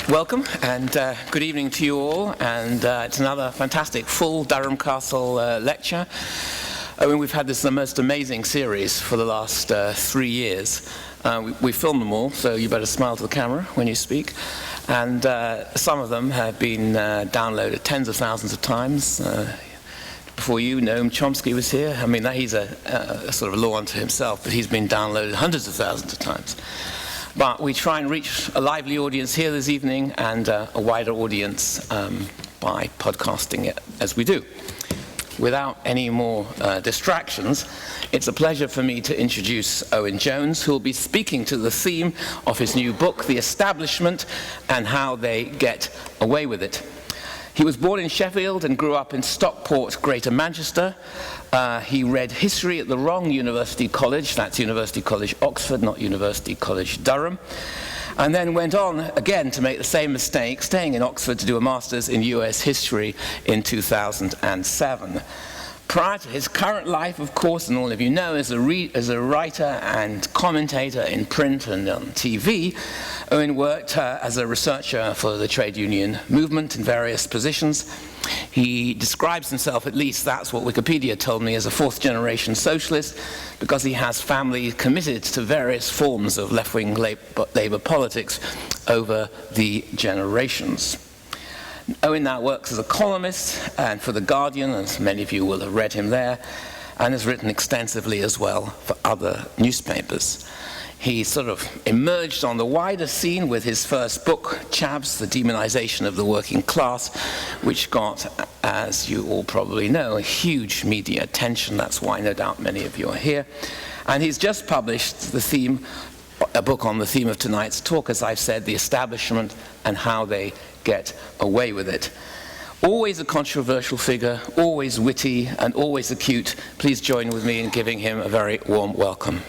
Welcome and good evening to you all, and it's another fantastic full Durham Castle lecture. I mean, we've had this most amazing series for the last 3 years. We filmed them all, so you better smile to the camera when you speak. And some of them have been downloaded tens of thousands of times. Before you, Noam Chomsky was here. I mean, he's a sort of a law unto himself, but he's been downloaded hundreds of thousands of times. But we try and reach a lively audience here this evening and a wider audience by podcasting it as we do. Without any more distractions, it's a pleasure for me to introduce Owen Jones, who will be speaking to the theme of his new book, The Establishment and How They Get Away with It. He was born in Sheffield and grew up in Stockport, Greater Manchester. He read history at the wrong university college, that's University College Oxford, not University College Durham, and then went on again to make the same mistake, staying in Oxford to do a master's in US history in 2007. Prior to his current life, of course, and all of you know, as a writer and commentator in print and on TV, Owen worked as a researcher for the trade union movement in various positions. He describes himself, at least that's what Wikipedia told me, as a fourth-generation socialist because he has family committed to various forms of left-wing Labour politics over the generations. Owen now works as a columnist and for The Guardian, as many of you will have read him there, and has written extensively as well for other newspapers. He sort of emerged on the wider scene with his first book, Chavs, The Demonization of the Working Class, which got, as you all probably know, a huge media attention. That's why no doubt many of you are here. And he's just published a book on the theme of tonight's talk, as I've said, The Establishment and How They Get Away with It. Always a controversial figure, always witty, and always acute. Please join with me in giving him a very warm welcome.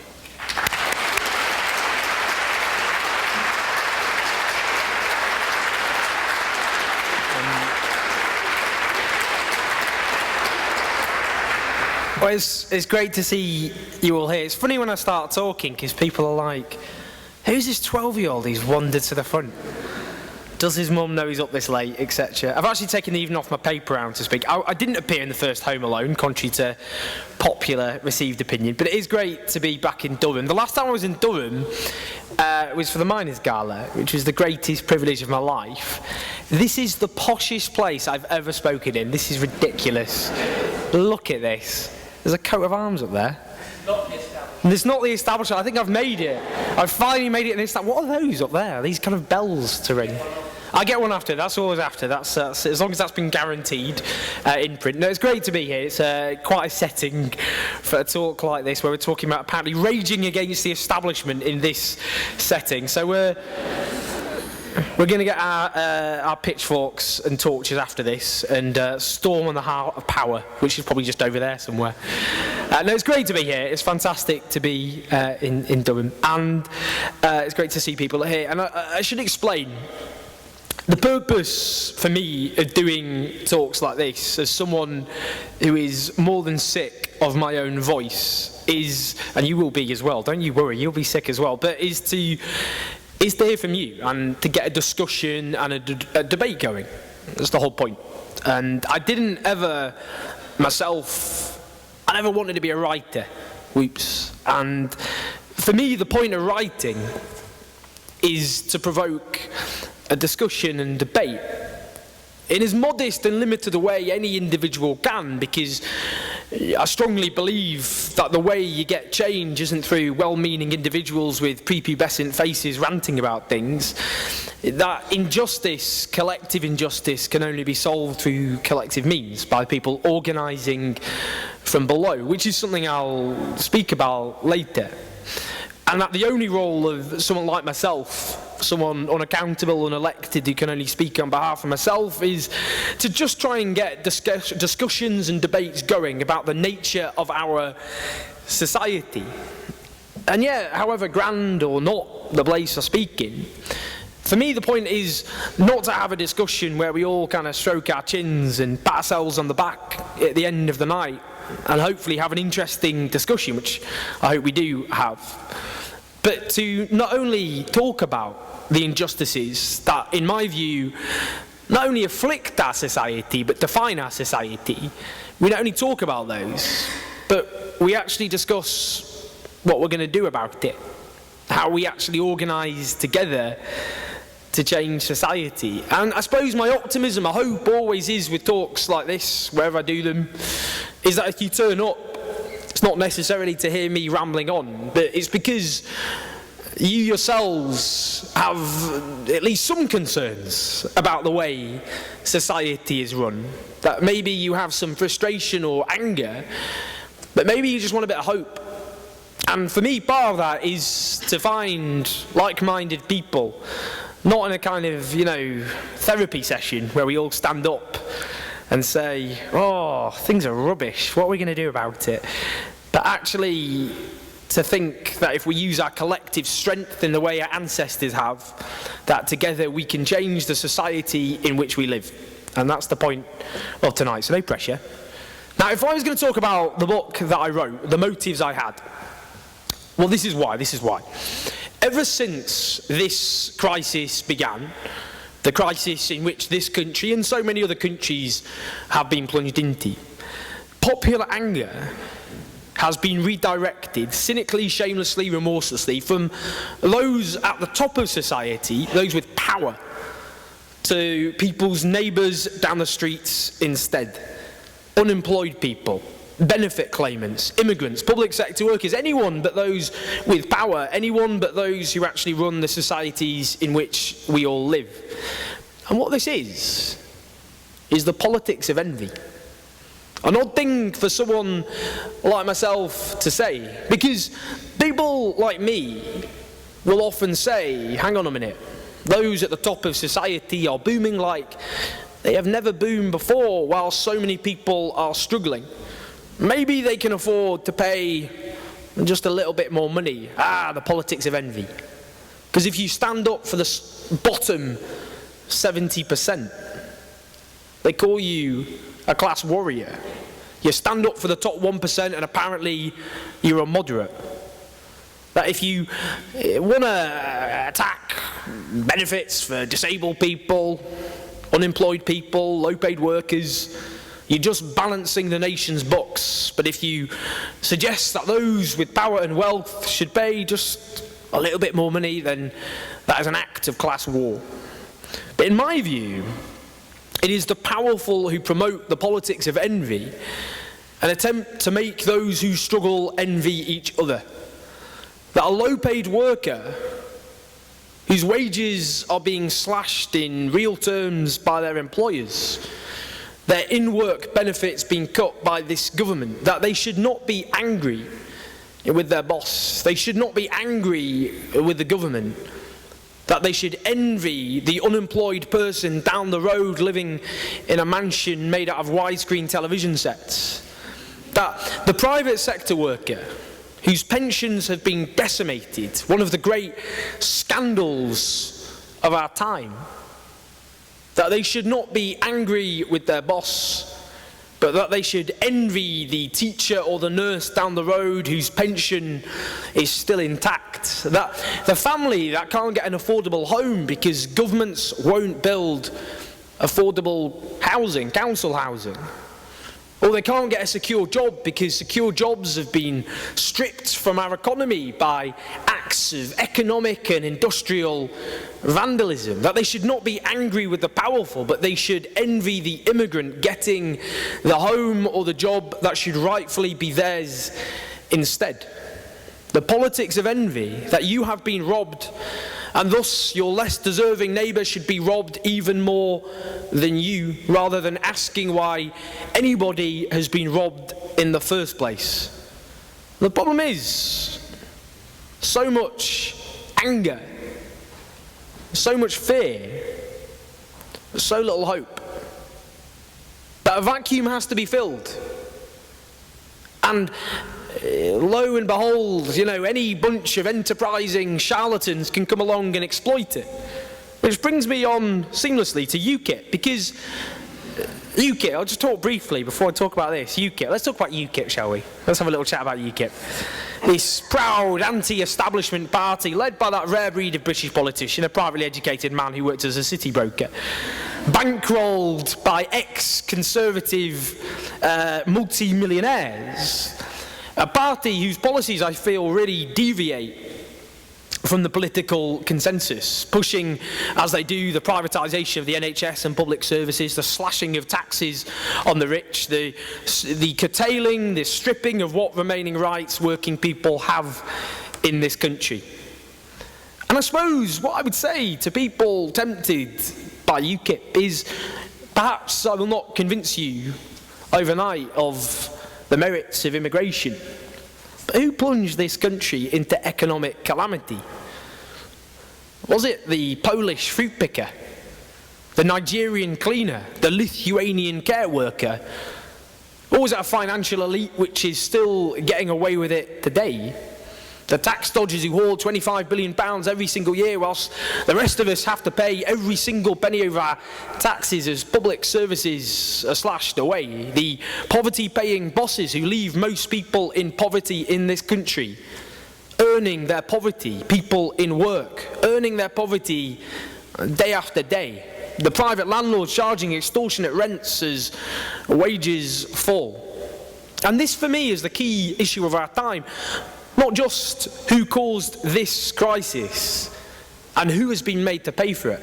Well, it's great to see you all here. It's funny when I start talking because people are like, who's this 12-year-old who's wandered to the front? Does his mum know he's up this late, etc. I've actually taken the evening off my paper round to speak. I didn't appear in the first Home Alone, contrary to popular received opinion, but it is great to be back in Durham. The last time I was in Durham was for the Miners' Gala, which was the greatest privilege of my life. This is the poshest place I've ever spoken in. This is ridiculous. Look at this. There's a coat of arms up there. It's not the establishment. I think I've made it. I've finally made it in this. What are those up there? These kind of bells to ring. I get one after. That's always after. That's as long as that's been guaranteed in print. No, it's great to be here. It's quite a setting for a talk like this, where we're talking about apparently raging against the establishment in this setting. So we're going to get our pitchforks and torches after this and storm on the heart of power, which is probably just over there somewhere. No, it's great to be here. It's fantastic to be in Durham, and it's great to see people here. And I should explain the purpose for me of doing talks like this, as someone who is more than sick of my own voice, is, and you will be as well, don't you worry, you'll be sick as well, but is to hear from you and to get a discussion and a debate going. That's the whole point. And I didn't ever, I never wanted to be a writer. Whoops. And for me, the point of writing is to provoke a discussion and debate in as modest and limited a way any individual can, because I strongly believe that the way you get change isn't through well-meaning individuals with prepubescent faces ranting about things. That injustice, collective injustice, can only be solved through collective means, by people organising from below, which is something I'll speak about later. And that the only role of someone like myself, someone unaccountable, unelected, who can only speak on behalf of myself, is to just try and get discussions and debates going about the nature of our society. And yet, however grand or not the place for speaking, for me the point is not to have a discussion where we all kind of stroke our chins and pat ourselves on the back at the end of the night and hopefully have an interesting discussion, which I hope we do have, but to not only talk about the injustices that, in my view, not only afflict our society, but define our society, we not only talk about those, but we actually discuss what we're going to do about it, how we actually organise together to change society. And I suppose my optimism, my hope always is with talks like this, wherever I do them, is that if you turn up, it's not necessarily to hear me rambling on, but it's because you yourselves have at least some concerns about the way society is run. That maybe you have some frustration or anger, but maybe you just want a bit of hope. And for me, part of that is to find like-minded people, not in a kind of, therapy session where we all stand up and say, oh, things are rubbish, what are we going to do about it? But actually to think that if we use our collective strength in the way our ancestors have, that together we can change the society in which we live. And that's the point of tonight, so no pressure. Now, if I was going to talk about the book that I wrote, the motives I had, well, this is why. Ever since this crisis began, the crisis in which this country and so many other countries have been plunged into, popular anger has been redirected cynically, shamelessly, remorselessly from those at the top of society, those with power, to people's neighbours down the streets instead. Unemployed people, benefit claimants, immigrants, public sector workers, anyone but those with power, anyone but those who actually run the societies in which we all live. And what this is the politics of envy. An odd thing for someone like myself to say, because people like me will often say, hang on a minute, those at the top of society are booming like they have never boomed before, while so many people are struggling. Maybe they can afford to pay just a little bit more money. The politics of envy. Because if you stand up for the bottom 70%, they call you a class warrior. You stand up for the top 1% and apparently you're a moderate. That if you want to attack benefits for disabled people, unemployed people, low-paid workers, you're just balancing the nation's books. But if you suggest that those with power and wealth should pay just a little bit more money, then that is an act of class war. But in my view, it is the powerful who promote the politics of envy and attempt to make those who struggle envy each other. That a low-paid worker whose wages are being slashed in real terms by their employers, their in-work benefits being cut by this government, that they should not be angry with their boss. They should not be angry with the government. That they should envy the unemployed person down the road living in a mansion made out of widescreen television sets. That the private sector worker whose pensions have been decimated, one of the great scandals of our time, that they should not be angry with their boss, but that they should envy the teacher or the nurse down the road whose pension is still intact. That the family that can't get an affordable home because governments won't build affordable housing, council housing. Or they can't get a secure job because secure jobs have been stripped from our economy by acts of economic and industrial vandalism. That they should not be angry with the powerful, but they should envy the immigrant getting the home or the job that should rightfully be theirs instead. The politics of envy, that you have been robbed and thus your less deserving neighbour should be robbed even more than you, rather than asking why anybody has been robbed in the first place. The problem is, so much anger, so much fear, so little hope, that a vacuum has to be filled. And lo and behold, any bunch of enterprising charlatans can come along and exploit it. Which brings me on seamlessly to UKIP, because UKIP, I'll just talk briefly before I talk about this. UKIP, let's talk about UKIP, shall we? Let's have a little chat about UKIP. This proud anti-establishment party led by that rare breed of British politician, a privately educated man who worked as a city broker, bankrolled by ex-conservative multi-millionaires, a party whose policies I feel really deviate from the political consensus, pushing, as they do, the privatisation of the NHS and public services, the slashing of taxes on the rich, the curtailing, the stripping of what remaining rights working people have in this country. And I suppose what I would say to people tempted by UKIP is, perhaps I will not convince you overnight of the merits of immigration. But who plunged this country into economic calamity? Was it the Polish fruit picker, the Nigerian cleaner, the Lithuanian care worker? Or was it a financial elite which is still getting away with it today? The tax dodgers who haul £25 billion every single year, whilst the rest of us have to pay every single penny of our taxes as public services are slashed away. The poverty-paying bosses who leave most people in poverty in this country, earning their poverty, people in work, earning their poverty day after day. The private landlords charging extortionate rents as wages fall. And this, for me, is the key issue of our time. Not just who caused this crisis and who has been made to pay for it,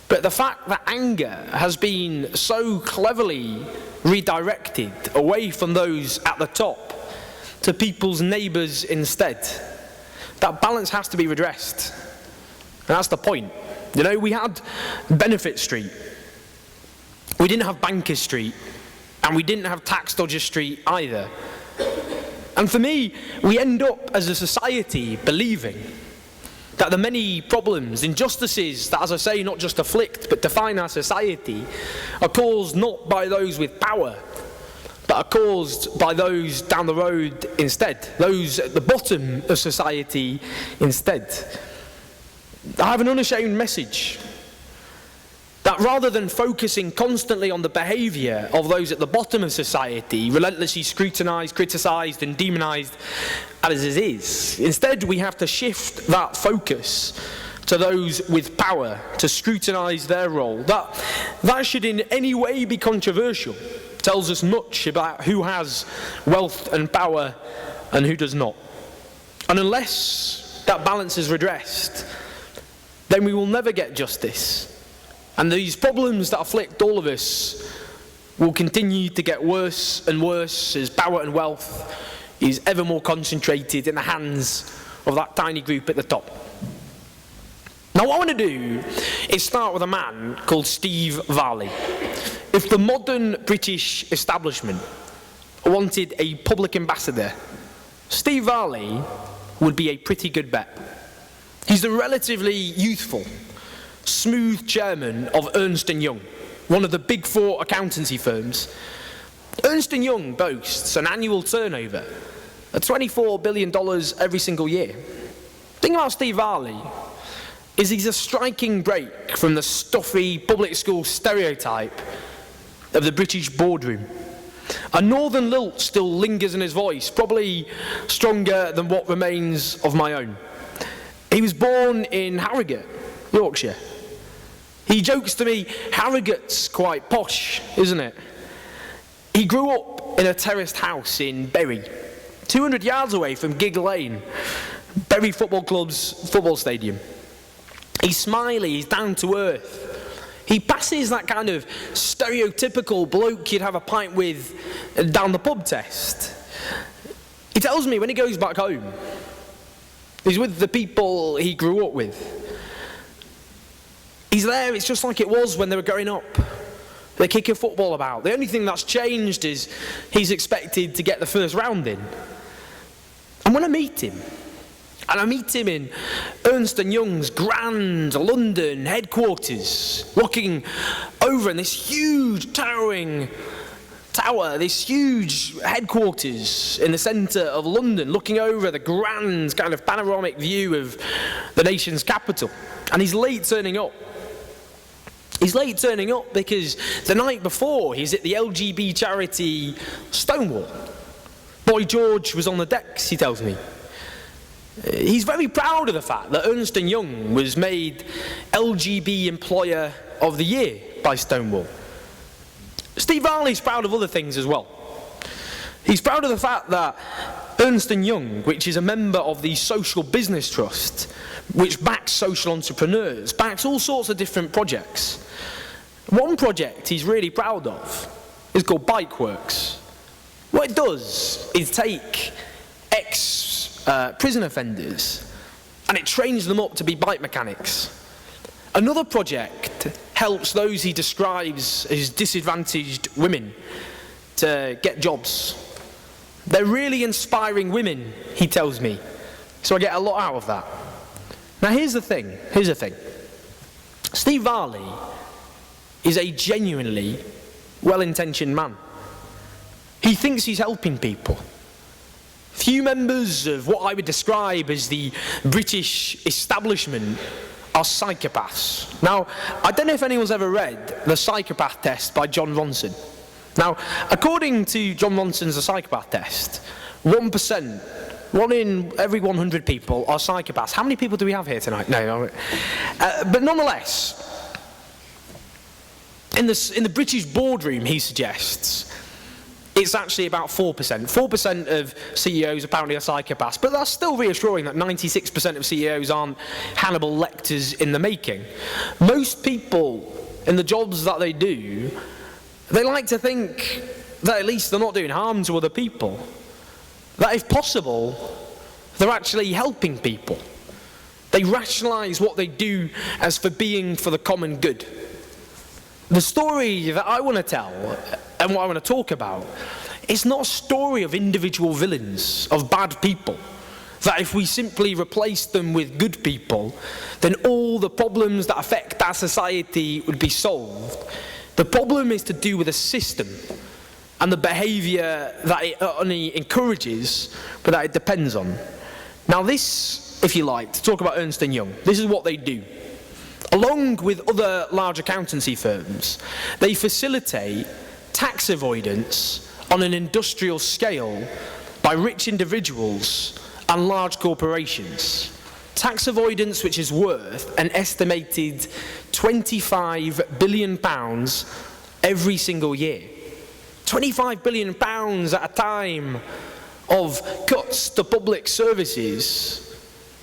but the fact that anger has been so cleverly redirected away from those at the top to people's neighbours instead. That balance has to be redressed. And that's the point. You know, we had Benefit Street, we didn't have Banker Street, and we didn't have Tax Dodger Street either. And for me, we end up as a society believing that the many problems, injustices that, as I say, not just afflict but define our society, are caused not by those with power, but are caused by those down the road instead, those at the bottom of society instead. I have an unashamed message that rather than focusing constantly on the behaviour of those at the bottom of society, relentlessly scrutinised, criticised and demonised as it is, instead we have to shift that focus to those with power, to scrutinise their role. That should in any way be controversial. Tells us much about who has wealth and power and who does not. And unless that balance is redressed, then we will never get justice. And these problems that afflict all of us will continue to get worse and worse as power and wealth is ever more concentrated in the hands of that tiny group at the top. Now what I want to do is start with a man called Steve Varley. If the modern British establishment wanted a public ambassador, Steve Varley would be a pretty good bet. He's the relatively youthful, smooth chairman of Ernst & Young, one of the big four accountancy firms. Ernst & Young boasts an annual turnover of $24 billion every single year. The thing about Steve Varley is he's a striking break from the stuffy public school stereotype of the British boardroom. A northern lilt still lingers in his voice, probably stronger than what remains of my own. He was born in Harrogate, Yorkshire. He jokes to me, Harrogate's quite posh, isn't it? He grew up in a terraced house in Bury, 200 yards away from Gig Lane, Bury Football Club's football stadium. He's smiley, he's down to earth. He passes that kind of stereotypical bloke you'd have a pint with down the pub test. He tells me when he goes back home, he's with the people he grew up with. He's there, it's just like it was when they were growing up. They kick a football about. The only thing that's changed is he's expected to get the first round in. And when I meet him, and I meet him in Ernst & Young's grand London headquarters, walking over in this huge towering tower, this huge headquarters in the centre of London, looking over the grand kind of panoramic view of the nation's capital. And he's late turning up. He's late turning up because the night before he's at the LGB charity Stonewall. Boy George was on the decks, he tells me. He's very proud of the fact that Ernst & Young was made LGB Employer of the Year by Stonewall. Steve Varley's proud of other things as well. He's proud of the fact that Ernst & Young, which is a member of the Social Business Trust, which backs social entrepreneurs, backs all sorts of different projects. One project he's really proud of is called Bikeworks. What it does is take ex-prison offenders and it trains them up to be bike mechanics. Another project helps those he describes as disadvantaged women to get jobs. They're really inspiring women, he tells me, so I get a lot out of that. Now here's the thing. Steve Varley is a genuinely well-intentioned man. He thinks he's helping people. Few members of what I would describe as the British establishment are psychopaths. Now, I don't know if anyone's ever read The Psychopath Test by John Ronson. Now, according to John Ronson's The Psychopath Test, 1%, 1 in every 100 people are psychopaths. How many people do we have here tonight? No. But nonetheless, in the British boardroom, he suggests, it's actually about 4%. 4% of CEOs apparently are psychopaths, but that's still reassuring that 96% of CEOs aren't Hannibal Lecters in the making. Most people in the jobs that they do, they like to think that at least they're not doing harm to other people. That if possible, they're actually helping people. They rationalise what they do as for being for the common good. The story that I want to tell, and what I want to talk about, it's not a story of individual villains, of bad people, that if we simply replace them with good people, then all the problems that affect our society would be solved. The problem is to do with a system and the behaviour that it only encourages, but that it depends on. Now this, if you like, to talk about Ernst & Young, this is what they do. Along with other large accountancy firms, they facilitate tax avoidance on an industrial scale by rich individuals and large corporations. Tax avoidance which is worth an estimated £25 billion every single year. £25 billion at a time of cuts to public services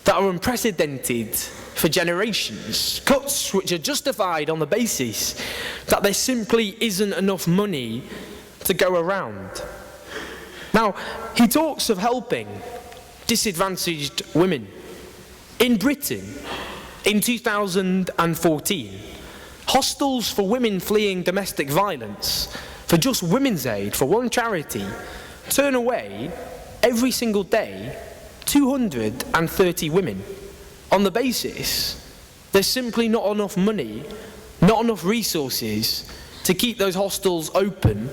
that are unprecedented for generations. Cuts which are justified on the basis that there simply isn't enough money to go around. Now, he talks of helping disadvantaged women. In Britain, in 2014, hostels for women fleeing domestic violence, for just Women's Aid, for one charity, turn away every single day 230 women on the basis there's simply not enough money, not enough resources to keep those hostels open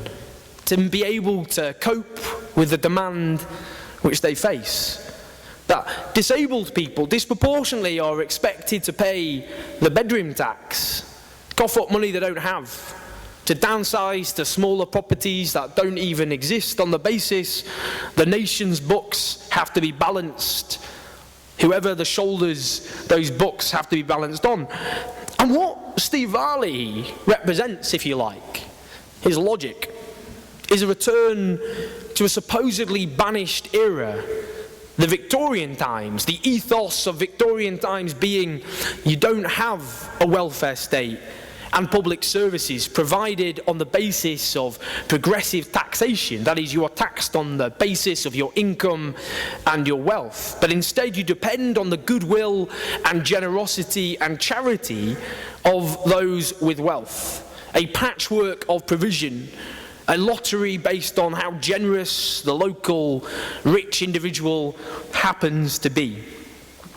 to be able to cope with the demand which they face. That disabled people disproportionately are expected to pay the bedroom tax, cough up money they don't have, to downsize to smaller properties that don't even exist on the basis the nation's books have to be balanced. Whoever the shoulders those books have to be balanced on. And what Steve Varley represents, if you like, his logic, is a return to a supposedly banished era. The Victorian times, the ethos of Victorian times being you don't have a welfare state and public services provided on the basis of progressive taxation. That is, you are taxed on the basis of your income and your wealth. But instead you depend on the goodwill and generosity and charity of those with wealth. A patchwork of provision, a lottery based on how generous the local rich individual happens to be.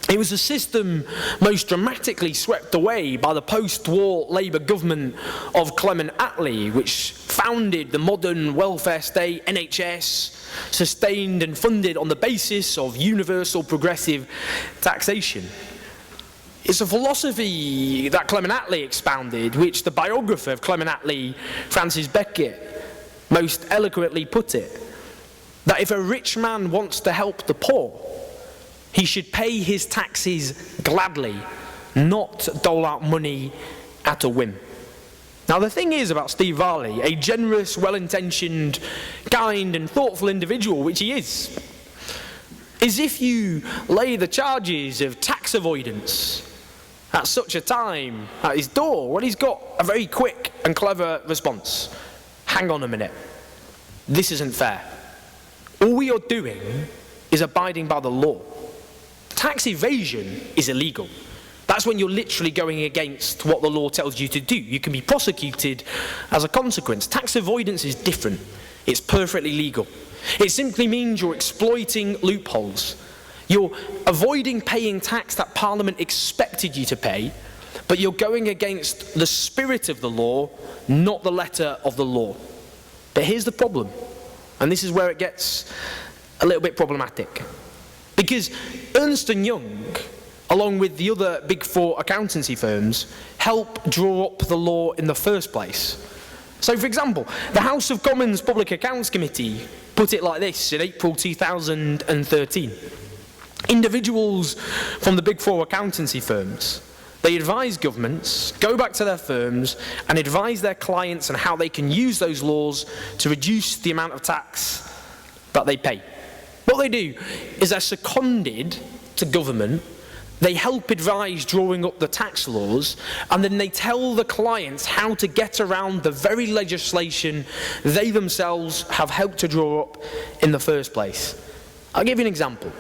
It was a system most dramatically swept away by the post-war Labour government of Clement Attlee, which founded the modern welfare state, NHS, sustained and funded on the basis of universal progressive taxation. It's a philosophy that Clement Attlee expounded, which the biographer of Clement Attlee, Francis Beckett, most eloquently put it. that if a rich man wants to help the poor, he should pay his taxes gladly, not dole out money at a whim. Now the thing is about Steve Varley, a generous, well-intentioned, kind and thoughtful individual, which he is if you lay the charges of tax avoidance at such a time at his door, well, he's got a very quick and clever response. Hang on a minute. This isn't fair. All we are doing is abiding by the law. Tax evasion is illegal. That's when you're literally going against what the law tells you to do. You can be prosecuted as a consequence. Tax avoidance is different. It's perfectly legal. It simply means you're exploiting loopholes. You're avoiding paying tax that Parliament expected you to pay, but you're going against the spirit of the law, not the letter of the law. But here's the problem, and this is where it gets a little bit problematic. Because Ernst & Young, along with the other Big Four accountancy firms, help draw up the law in the first place. So, for example, the House of Commons Public Accounts Committee put it like this in April 2013. Individuals from the Big Four accountancy firms, they advise governments, go back to their firms and advise their clients on how they can use those laws to reduce the amount of tax that they pay. What they do is they're seconded to government, they help advise drawing up the tax laws, and then they tell the clients how to get around the very legislation they themselves have helped to draw up in the first place. I'll give you an example.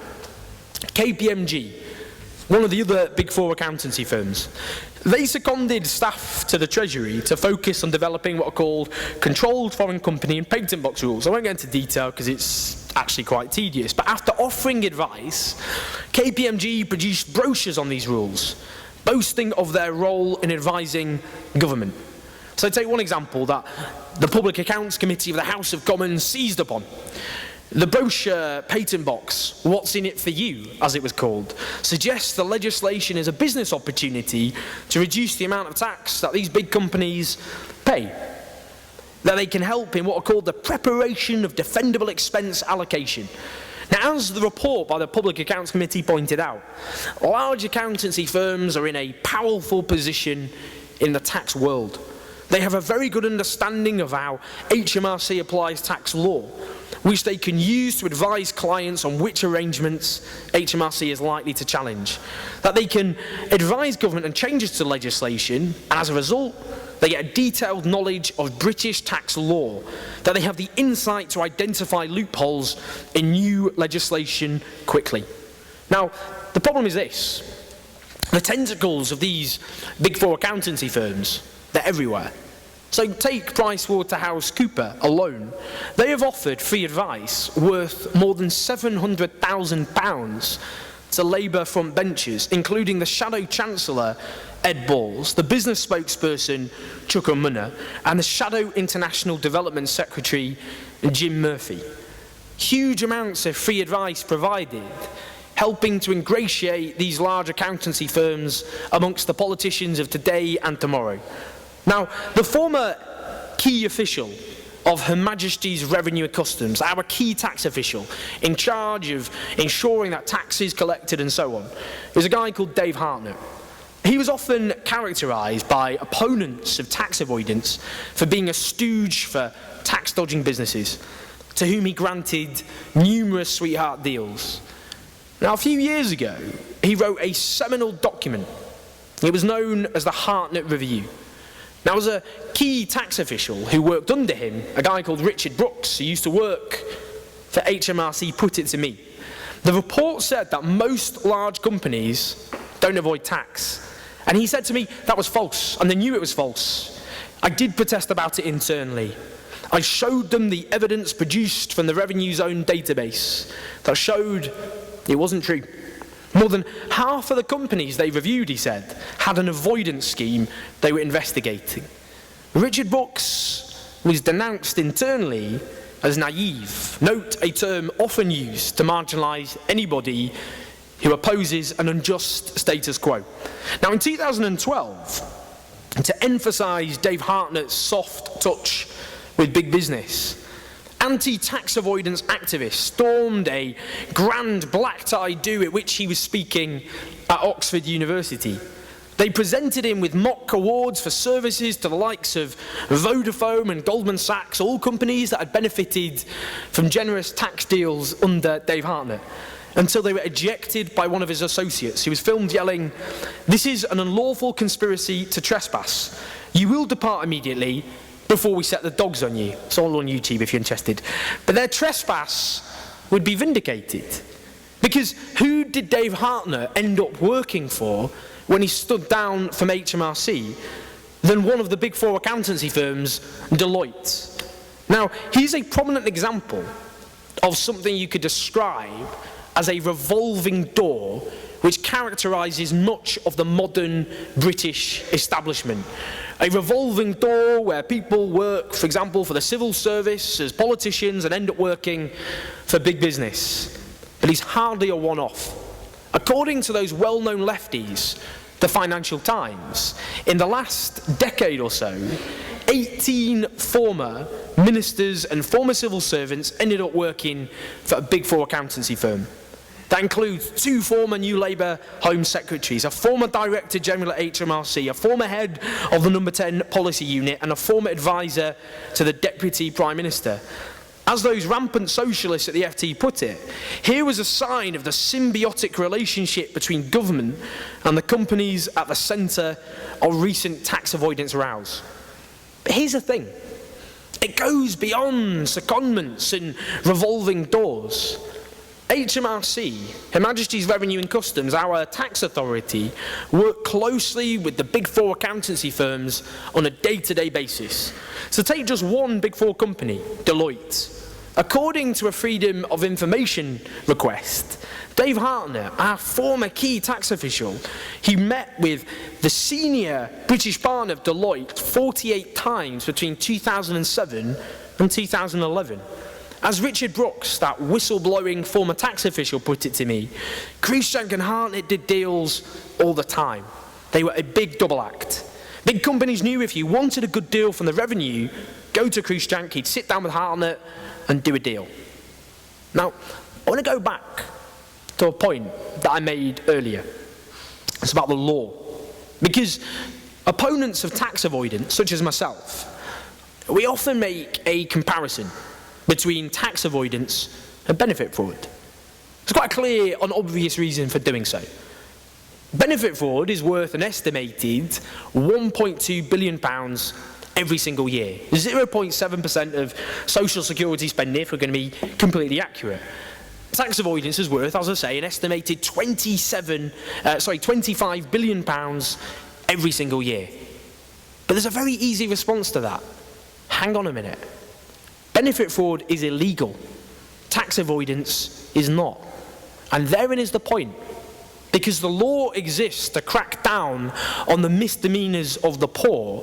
KPMG, one of the other Big Four accountancy firms, they seconded staff to the Treasury to focus on developing what are called controlled foreign company and patent box rules. I won't get into detail because it's actually quite tedious, but after offering advice, KPMG produced brochures on these rules, boasting of their role in advising government. So take one example that the Public Accounts Committee of the House of Commons seized upon. The brochure Patent Box, What's in it for you, as it was called, suggests the legislation is a business opportunity to reduce the amount of tax that these big companies pay. That they can help in what are called the preparation of defendable expense allocation. Now, as the report by the Public Accounts Committee pointed out, large accountancy firms are in a powerful position in the tax world. They have a very good understanding of how HMRC applies tax law, which they can use to advise clients on which arrangements HMRC is likely to challenge. That they can advise government on changes to legislation, and as a result, they get a detailed knowledge of British tax law. That they have the insight to identify loopholes in new legislation quickly. Now, the problem is this. The tentacles of these Big Four accountancy firms, they're everywhere. So take PricewaterhouseCoopers alone. They have offered free advice worth more than £700,000 to Labour front benches, including the Shadow Chancellor, Ed Balls, the business spokesperson, Chuck O'Munna, and the Shadow International Development Secretary, Jim Murphy. Huge amounts of free advice provided, helping to ingratiate these large accountancy firms amongst the politicians of today and tomorrow. Now, the former key official of Her Majesty's Revenue and Customs, our key tax official, in charge of ensuring that tax is collected and so on, is a guy called Dave Hartnett. He was often characterised by opponents of tax avoidance for being a stooge for tax-dodging businesses, to whom he granted numerous sweetheart deals. Now, a few years ago, he wrote a seminal document. It was known as the Hartnett Review. Now, as a key tax official who worked under him, a guy called Richard Brooks, who used to work for HMRC, put it to me. The report said that most large companies don't avoid tax. And he said to me, that was false, and they knew it was false. I did protest about it internally. I showed them the evidence produced from the Revenue's own database that showed it wasn't true. More than half of the companies they reviewed, he said, had an avoidance scheme they were investigating. Richard Brooks was denounced internally as naive. Note a term often used to marginalise anybody who opposes an unjust status quo. Now, in 2012, to emphasise Dave Hartnett's soft touch with big business, Anti-tax avoidance activists stormed a grand black-tie do at which he was speaking at Oxford University. They presented him with mock awards for services to the likes of Vodafone and Goldman Sachs, all companies that had benefited from generous tax deals under Dave Hartnett, until they were ejected by one of his associates. He was filmed yelling, "This is an unlawful conspiracy to trespass. You will depart immediately before we set the dogs on you." It's all on YouTube if you're interested. But their trespass would be vindicated. Because who did Dave Hartnett end up working for when he stood down from HMRC than one of the big four accountancy firms, Deloitte? Now, here's a prominent example of something you could describe as a revolving door which characterises much of the modern British establishment. A revolving door where people work, for example, for the civil service as politicians and end up working for big business. But he's hardly a one-off. According to those well-known lefties, the Financial Times, in the last decade or so, 18 former ministers and former civil servants ended up working for a big four accountancy firm. That includes 2 former New Labour Home Secretaries, a former Director General at HMRC, a former head of the No. 10 Policy Unit, and a former advisor to the Deputy Prime Minister. As those rampant socialists at the FT put it, here was a sign of the symbiotic relationship between government and the companies at the centre of recent tax avoidance rows. But here's the thing. It goes beyond secondments and revolving doors. HMRC, Her Majesty's Revenue and Customs, our tax authority, work closely with the big four accountancy firms on a day-to-day basis. So take just one big four company, Deloitte. According to a Freedom of Information request, Dave Hartnett, our former key tax official, he met with the senior British partner of Deloitte 48 times between 2007 and 2011. As Richard Brooks, that whistleblowing former tax official, put it to me, Cruikshank and Hartnett did deals all the time. They were a big double act. Big companies knew if you wanted a good deal from the revenue, go to Cruikshank, he'd sit down with Hartnett and do a deal. Now, I want to go back to a point that I made earlier. It's about the law. Because opponents of tax avoidance, such as myself, we often make a comparison between tax avoidance and benefit fraud. There's quite a clear and obvious reason for doing so. Benefit fraud is worth an estimated £1.2 billion every single year. 0.7% of social security spending, if we're going to be completely accurate. Tax avoidance is worth, as I say, an estimated £25 billion every single year. But there's a very easy response to that. Hang on a minute. Benefit fraud is illegal. Tax avoidance is not. And therein is the point. Because the law exists to crack down on the misdemeanors of the poor,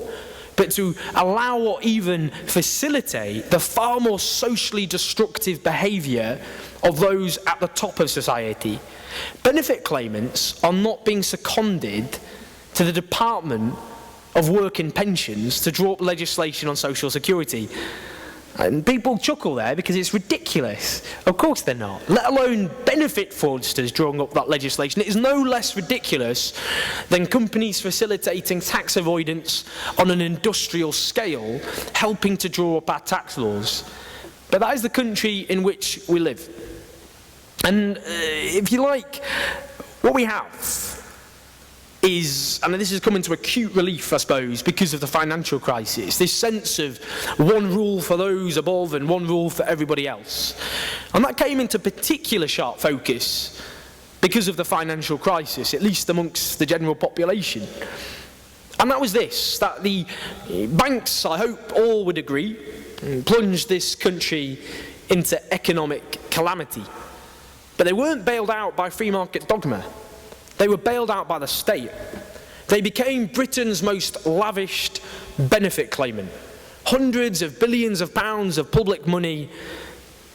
but to allow or even facilitate the far more socially destructive behaviour of those at the top of society. Benefit claimants are not being seconded to the Department of Work and Pensions to draw up legislation on social security. And people chuckle there because it's ridiculous. Of course they're not. Let alone benefit fraudsters drawing up that legislation. It is no less ridiculous than companies facilitating tax avoidance on an industrial scale, helping to draw up our tax laws. But that is the country in which we live. And if you like, what we have is, and this has come into acute relief, I suppose, because of the financial crisis, this sense of one rule for those above and one rule for everybody else. And that came into particular sharp focus because of the financial crisis, at least amongst the general population. And that was this, that the banks, I hope all would agree, plunged this country into economic calamity. But they weren't bailed out by free market dogma. They were bailed out by the state. They became Britain's most lavished benefit claimant. Hundreds of billions of pounds of public money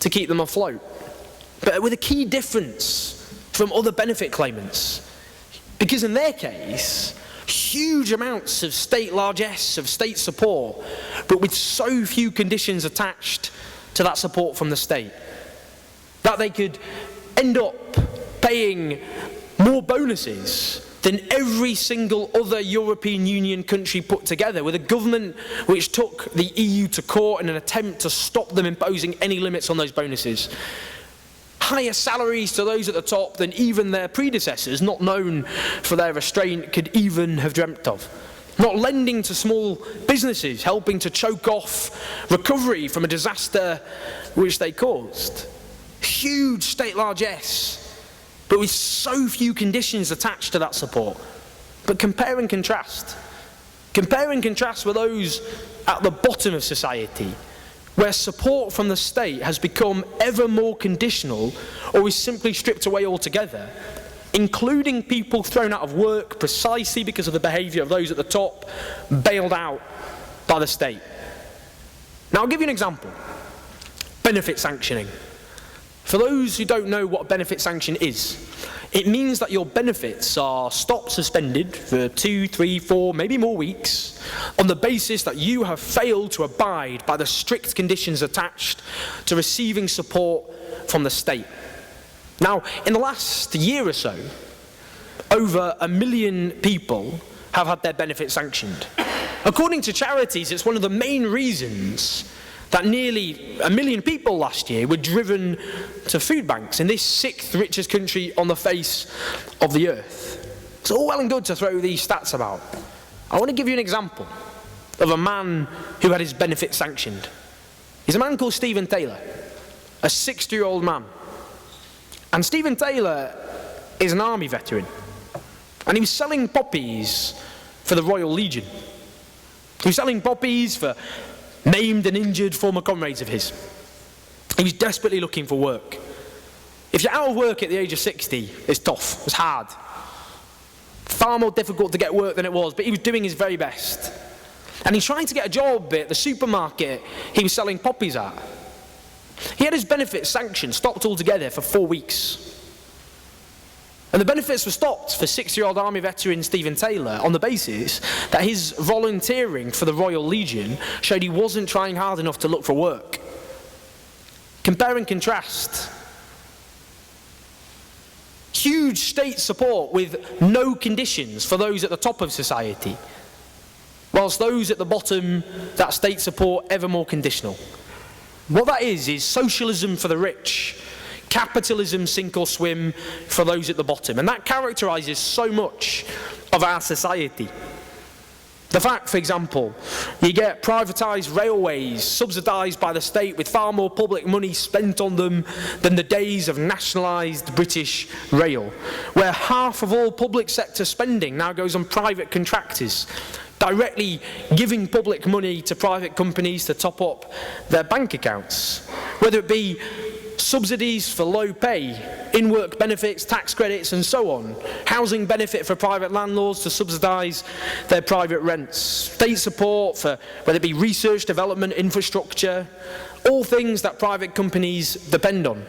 to keep them afloat. But with a key difference from other benefit claimants. Because in their case, huge amounts of state largesse, of state support, but with so few conditions attached to that support from the state. That they could end up paying more bonuses than every single other European Union country put together, with a government which took the EU to court in an attempt to stop them imposing any limits on those bonuses. Higher salaries to those at the top than even their predecessors, not known for their restraint, could even have dreamt of. Not lending to small businesses, helping to choke off recovery from a disaster which they caused. Huge state largesse, but with so few conditions attached to that support. But compare and contrast. Compare and contrast with those at the bottom of society, where support from the state has become ever more conditional or is simply stripped away altogether, including people thrown out of work precisely because of the behaviour of those at the top, bailed out by the state. Now I'll give you an example. Benefit sanctioning. For those who don't know what a benefit sanction is, it means that your benefits are stopped, suspended for 2, 3, 4, maybe more weeks on the basis that you have failed to abide by the strict conditions attached to receiving support from the state. Now, in the last year or so, over 1 million people have had their benefits sanctioned. According to charities, it's one of the main reasons that nearly 1 million people last year were driven to food banks in this 6th richest country on the face of the earth. It's all well and good to throw these stats about. I want to give you an example of a man who had his benefit sanctioned. He's a man called Stephen Taylor, a 60-year-old man. And Stephen Taylor is an army veteran. And he was selling poppies for the Royal Legion. He was selling poppies for maimed and injured former comrades of his. He was desperately looking for work. If you're out of work at the age of 60, it's tough, it's hard. Far more difficult to get work than it was, but he was doing his very best. And he tried to get a job at the supermarket he was selling poppies at. He had his benefits sanctioned, stopped altogether for 4 weeks. And the benefits were stopped for 60-year-old army veteran Stephen Taylor on the basis that his volunteering for the Royal Legion showed he wasn't trying hard enough to look for work. Compare and contrast. Huge state support with no conditions for those at the top of society, whilst those at the bottom, that state support ever more conditional. What that is socialism for the rich, capitalism sink or swim for those at the bottom. And that characterises so much of our society. The fact, for example, you get privatised railways subsidised by the state with far more public money spent on them than the days of nationalised British Rail, where half of all public sector spending now goes on private contractors, directly giving public money to private companies to top up their bank accounts, whether it be subsidies for low pay, in-work benefits, tax credits and so on, housing benefit for private landlords to subsidise their private rents, state support for whether it be research, development, infrastructure, all things that private companies depend on.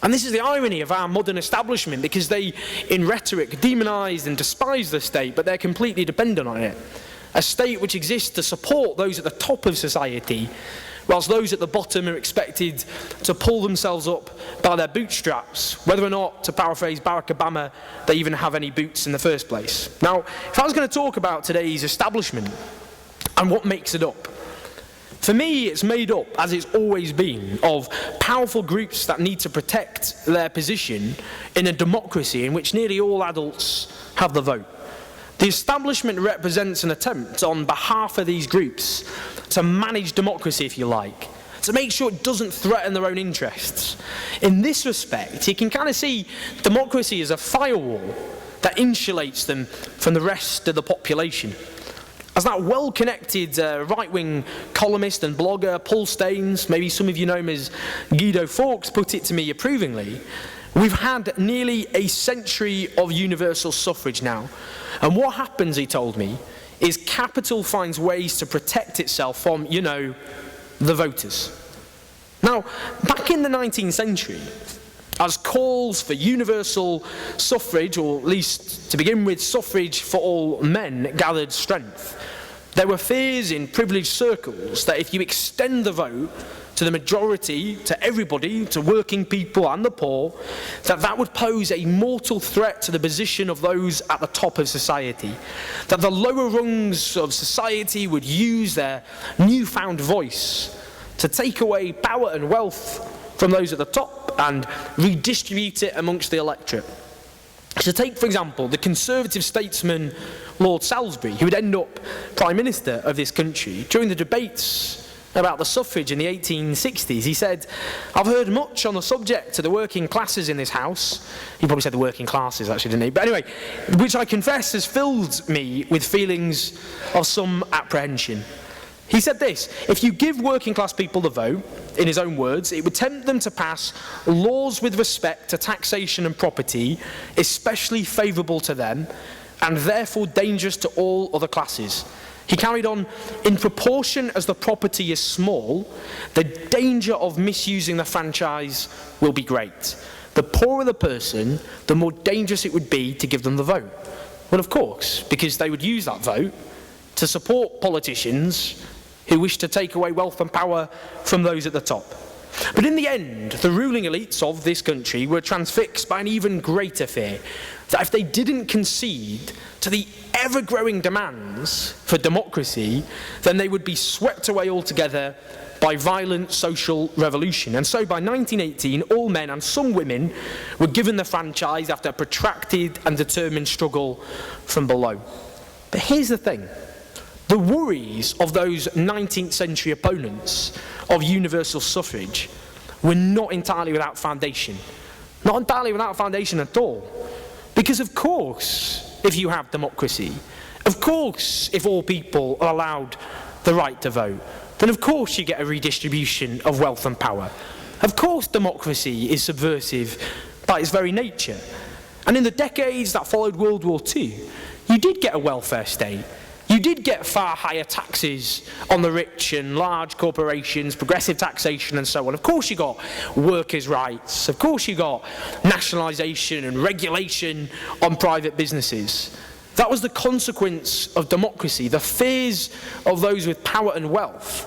And this is the irony of our modern establishment, because they, in rhetoric, demonise and despise the state, but they're completely dependent on it. A state which exists to support those at the top of society, whilst those at the bottom are expected to pull themselves up by their bootstraps, whether or not, to paraphrase Barack Obama, they even have any boots in the first place. Now, if I was going to talk about today's establishment and what makes it up, for me, it's made up, as it's always been, of powerful groups that need to protect their position in a democracy in which nearly all adults have the vote. The establishment represents an attempt on behalf of these groups to manage democracy, if you like, to make sure it doesn't threaten their own interests. In this respect, you can kind of see democracy as a firewall that insulates them from the rest of the population. As that well-connected right-wing columnist and blogger Paul Staines, maybe some of you know him as Guido Fawkes, put it to me approvingly, we've had nearly a century of universal suffrage now. And what happens, he told me, is capital finds ways to protect itself from, the voters. Now, back in the 19th century, as calls for universal suffrage, or at least to begin with suffrage for all men, gathered strength, there were fears in privileged circles that if you extend the vote to to the majority, to everybody, to working people and the poor, that would pose a mortal threat to the position of those at the top of society. That the lower rungs of society would use their newfound voice to take away power and wealth from those at the top and redistribute it amongst the electorate. So take, for example, the conservative statesman Lord Salisbury, who would end up Prime Minister of this country. During the debates about the suffrage in the 1860s, he said, "I've heard much on the subject to the working classes in this house." He probably said the working classes, actually, didn't he? But anyway, which I confess has filled me with feelings of some apprehension. He said this: "If you give working class people the vote," in his own words, "it would tempt them to pass laws with respect to taxation and property, especially favourable to them, and therefore dangerous to all other classes." He carried on, "In proportion as the property is small, the danger of misusing the franchise will be great. The poorer the person, the more dangerous it would be to give them the vote." Well, of course, because they would use that vote to support politicians who wish to take away wealth and power from those at the top. But in the end, the ruling elites of this country were transfixed by an even greater fear, that if they didn't concede to the ever-growing demands for democracy, then they would be swept away altogether by violent social revolution. And so by 1918, all men and some women were given the franchise after a protracted and determined struggle from below. But here's the thing. The worries of those 19th century opponents of universal suffrage were not entirely without foundation. Not entirely without foundation at all. Because of course, if you have democracy, of course, if all people are allowed the right to vote, then of course you get a redistribution of wealth and power. Of course democracy is subversive by its very nature. And in the decades that followed World War II, you did get a welfare state. You did get far higher taxes on the rich and large corporations, progressive taxation and so on. Of course you got workers' rights. Of course you got nationalisation and regulation on private businesses. That was the consequence of democracy. The fears of those with power and wealth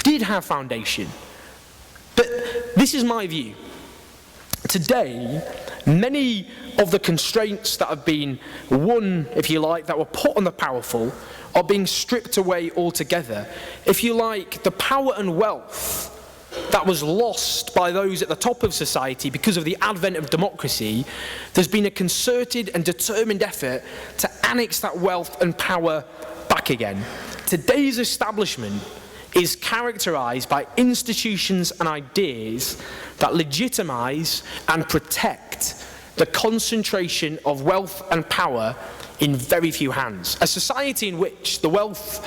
did have foundation. But this is my view. Today, many of the constraints that have been won, if you like, that were put on the powerful, are being stripped away altogether. If you like, the power and wealth that was lost by those at the top of society because of the advent of democracy, there's been a concerted and determined effort to annex that wealth and power back again. Today's establishment is characterised by institutions and ideas that legitimise and protect the concentration of wealth and power in very few hands. A society in which the wealth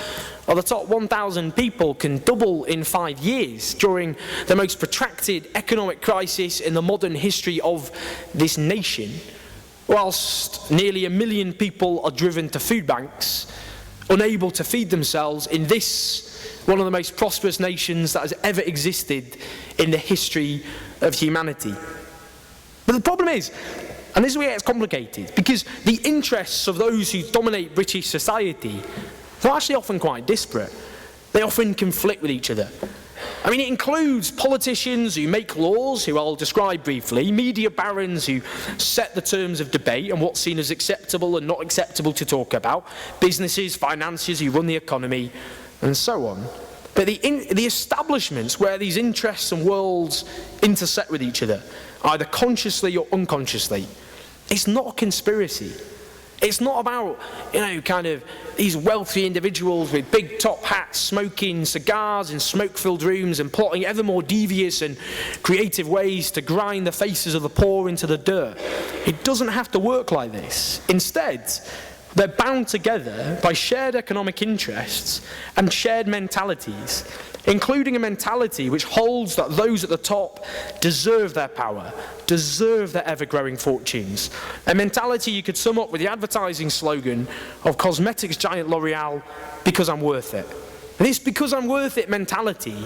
of the top 1,000 people can double in 5 years during the most protracted economic crisis in the modern history of this nation, whilst nearly 1 million people are driven to food banks, unable to feed themselves in this, one of the most prosperous nations that has ever existed in the history of humanity. But the problem is, and this is where it gets complicated, because the interests of those who dominate British society are actually often quite disparate. They often conflict with each other. I mean, it includes politicians who make laws, who I'll describe briefly, media barons who set the terms of debate and what's seen as acceptable and not acceptable to talk about, businesses, financiers who run the economy, and so on. But the establishments where these interests and worlds intersect with each other, either consciously or unconsciously, it's not a conspiracy. It's not about, kind of these wealthy individuals with big top hats smoking cigars in smoke-filled rooms and plotting ever more devious and creative ways to grind the faces of the poor into the dirt. It doesn't have to work like this. Instead, they're bound together by shared economic interests and shared mentalities, including a mentality which holds that those at the top deserve their power, deserve their ever-growing fortunes. A mentality you could sum up with the advertising slogan of cosmetics giant L'Oreal, "Because I'm worth it." And this "because I'm worth it" mentality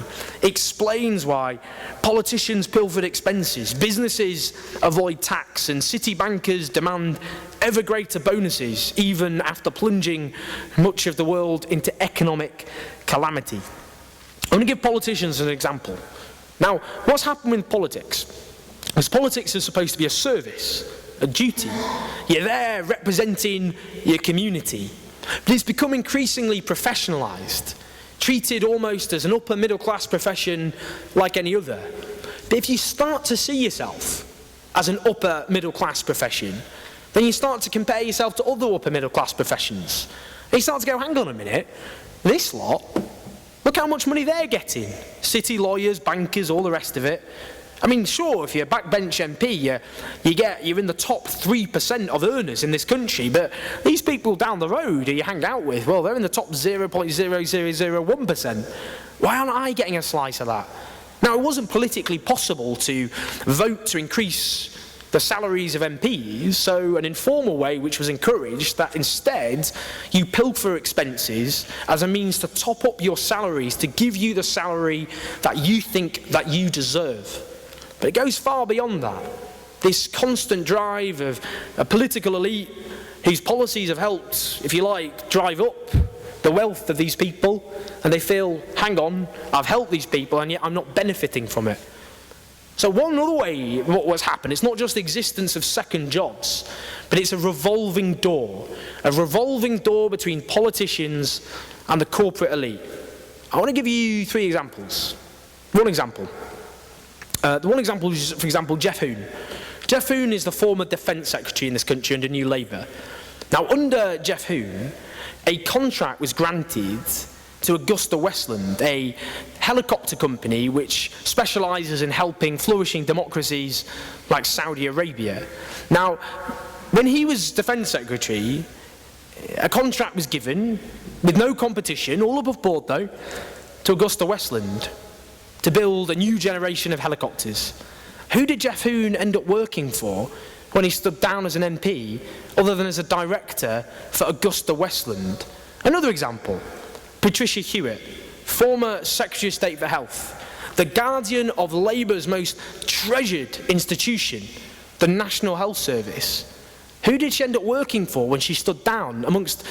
explains why politicians pilfer expenses, businesses avoid tax, and city bankers demand ever greater bonuses, even after plunging much of the world into economic calamity. I'm going to give politicians an example. Now, what's happened with politics? Because politics is supposed to be a service, a duty. You're there representing your community. But it's become increasingly professionalised, treated almost as an upper middle class profession like any other. But if you start to see yourself as an upper middle class profession, then you start to compare yourself to other upper middle class professions. And you start to go, hang on a minute, this lot, look how much money they're getting. City lawyers, bankers, all the rest of it. I mean, sure, if you're a backbench MP, you're in the top 3% of earners in this country, but these people down the road who you hang out with, well, they're in the top 0.0001%. Why aren't I getting a slice of that? Now, it wasn't politically possible to vote to increase the salaries of MPs, so an informal way which was encouraged that instead you pilfer expenses as a means to top up your salaries, to give you the salary that you think that you deserve. But it goes far beyond that. This constant drive of a political elite whose policies have helped, if you like, drive up the wealth of these people, and they feel, hang on, I've helped these people and yet I'm not benefiting from it. So one other way what's happened, it's not just the existence of second jobs, but it's a revolving door between politicians and the corporate elite. I want to give you 3 examples. One example. The one example is, for example, Geoff Hoon. Geoff Hoon is the former Defence Secretary in this country under New Labour. Now, under Geoff Hoon, a contract was granted to Augusta Westland, a helicopter company which specialises in helping flourishing democracies like Saudi Arabia. Now, when he was Defence Secretary, a contract was given, with no competition, all above board though, to Augusta Westland to build a new generation of helicopters. Who did Geoff Hoon end up working for when he stood down as an MP, other than as a director for Augusta Westland? Another example, Patricia Hewitt, former Secretary of State for Health, the guardian of Labour's most treasured institution, the National Health Service. Who did she end up working for when she stood down amongst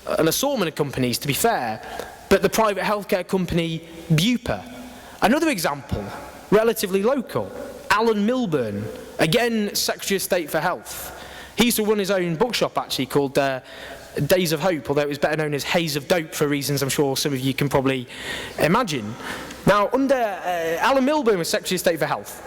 an assortment of companies, to be fair, but the private healthcare company Bupa? Another example, relatively local, Alan Milburn, again Secretary of State for Health. He used to run his own bookshop actually called Days of Hope, although it was better known as Haze of Dope for reasons I'm sure some of you can probably imagine. Now, under Alan Milburn was Secretary of State for Health.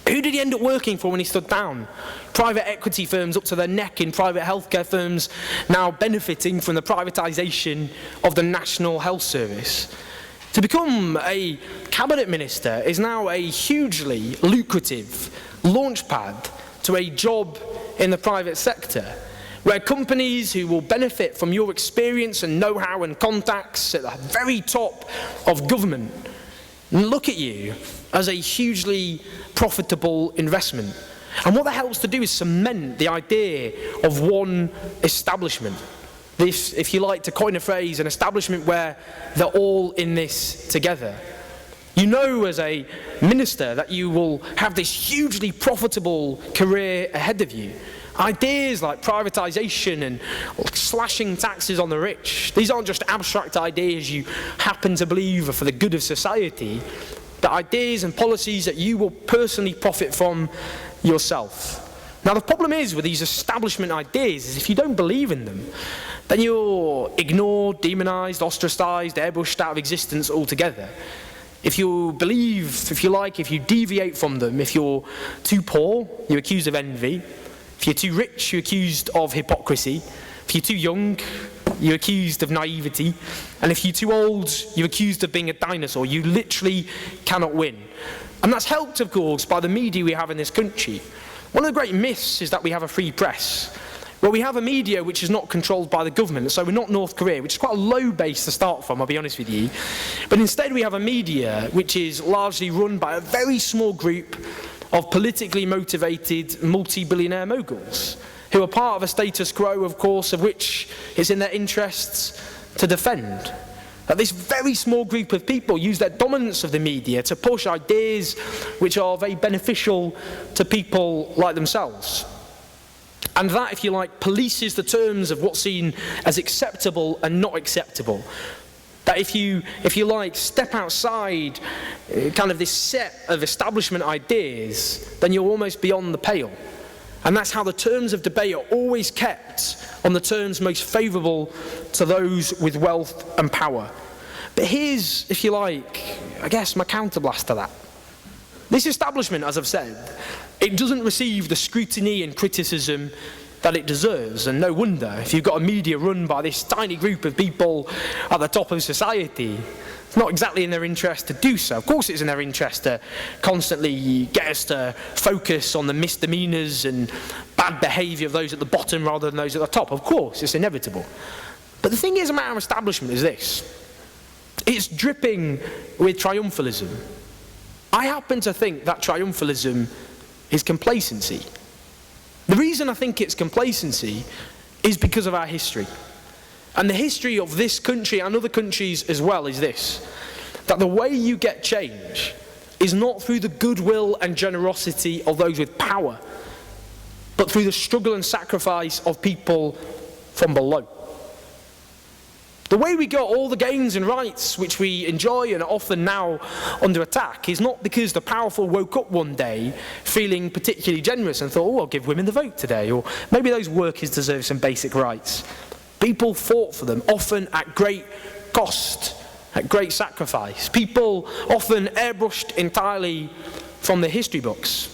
Who did he end up working for when he stood down? Private equity firms up to their neck in private healthcare firms, now benefiting from the privatisation of the National Health Service. To become a cabinet minister is now a hugely lucrative launchpad to a job in the private sector, where companies who will benefit from your experience and know-how and contacts at the very top of government look at you as a hugely profitable investment. And what that helps to do is cement the idea of one establishment. This, if you like to coin a phrase, an establishment where they're all in this together. You know as a minister that you will have this hugely profitable career ahead of you. Ideas like privatisation and slashing taxes on the rich, these aren't just abstract ideas you happen to believe are for the good of society, but ideas and policies that you will personally profit from yourself. Now the problem is with these establishment ideas is if you don't believe in them, then you're ignored, demonised, ostracised, airbrushed out of existence altogether. If you believe, if you like, if you deviate from them, if you're too poor, you're accused of envy. If you're too rich, you're accused of hypocrisy. If you're too young, you're accused of naivety. And if you're too old, you're accused of being a dinosaur. You literally cannot win. And that's helped, of course, by the media we have in this country. One of the great myths is that we have a free press. Well, we have a media which is not controlled by the government, so we're not North Korea, which is quite a low base to start from, I'll be honest with you. But instead we have a media which is largely run by a very small group of politically motivated multi-billionaire moguls, who are part of a status quo, of course, of which it's in their interests to defend. That this very small group of people use their dominance of the media to push ideas which are very beneficial to people like themselves. And that, if you like, polices the terms of what's seen as acceptable and not acceptable. That if you like, step outside kind of this set of establishment ideas, then you're almost beyond the pale. And that's how the terms of debate are always kept on the terms most favourable to those with wealth and power. But here's, if you like, I guess my counterblast to that. This establishment, as I've said, it doesn't receive the scrutiny and criticism that it deserves, and no wonder if you've got a media run by this tiny group of people at the top of society. It's not exactly in their interest to do so. Of course it's in their interest to constantly get us to focus on the misdemeanours and bad behaviour of those at the bottom rather than those at the top. Of course, it's inevitable. But the thing is about our establishment is this. It's dripping with triumphalism. I happen to think that triumphalism is complacency. The reason I think it's complacency is because of our history. And the history of this country and other countries as well is this, that the way you get change is not through the goodwill and generosity of those with power, but through the struggle and sacrifice of people from below. The way we got all the gains and rights which we enjoy and are often now under attack is not because the powerful woke up one day feeling particularly generous and thought, oh, I'll give women the vote today, or maybe those workers deserve some basic rights. People fought for them, often at great cost, at great sacrifice. People often airbrushed entirely from the history books.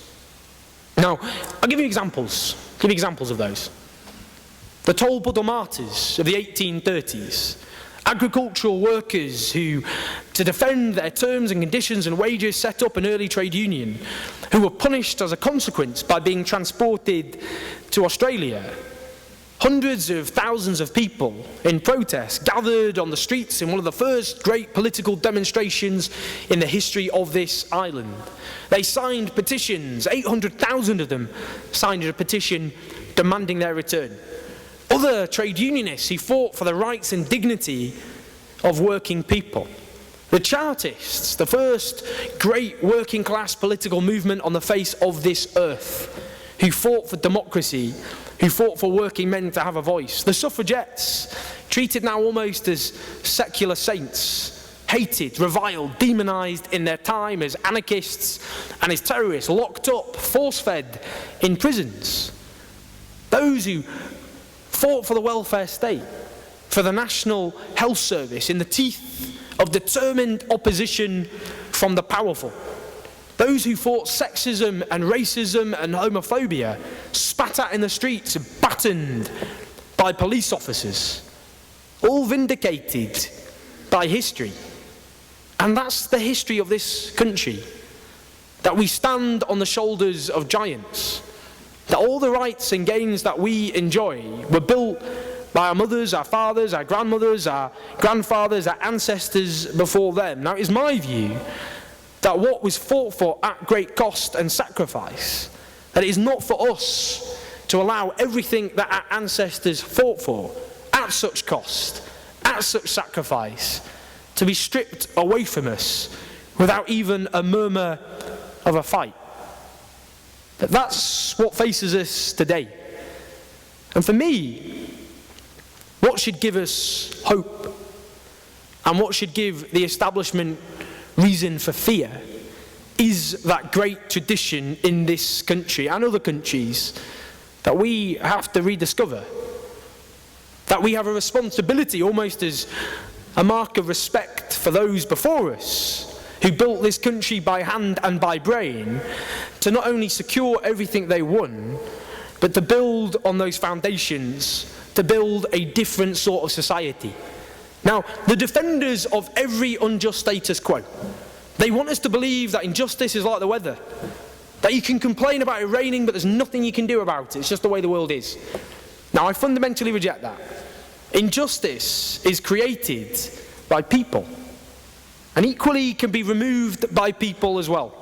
Now, I'll give you examples. Of those. The Tolbudder martyrs of the 1830s, agricultural workers who, to defend their terms and conditions and wages, set up an early trade union, who were punished as a consequence by being transported to Australia. Hundreds of thousands of people in protest gathered on the streets in one of the first great political demonstrations in the history of this island. They signed petitions, 800,000 of them signed a petition demanding their return. Other trade unionists who fought for the rights and dignity of working people. The Chartists, the first great working class political movement on the face of this earth, who fought for democracy, who fought for working men to have a voice. The suffragettes, treated now almost as secular saints, hated, reviled, demonised in their time as anarchists and as terrorists, locked up, force-fed in prisons. Those who fought for the welfare state, for the National Health Service, in the teeth of determined opposition from the powerful. Those who fought sexism and racism and homophobia, spat at in the streets, battened by police officers, all vindicated by history. And that's the history of this country, that we stand on the shoulders of giants, that all the rights and gains that we enjoy were built by our mothers, our fathers, our grandmothers, our grandfathers, our ancestors before them. Now, it is my view that what was fought for at great cost and sacrifice, that it is not for us to allow everything that our ancestors fought for at such cost, at such sacrifice, to be stripped away from us without even a murmur of a fight. That's what faces us today. And for me, what should give us hope and what should give the establishment reason for fear is that great tradition in this country and other countries that we have to rediscover. That we have a responsibility, almost as a mark of respect for those before us, who built this country by hand and by brain, to not only secure everything they won, but to build on those foundations, to build a different sort of society. Now, the defenders of every unjust status quo, they want us to believe that injustice is like the weather, that you can complain about it raining, but there's nothing you can do about it. It's just the way the world is. Now, I fundamentally reject that. Injustice is created by people, and equally can be removed by people as well.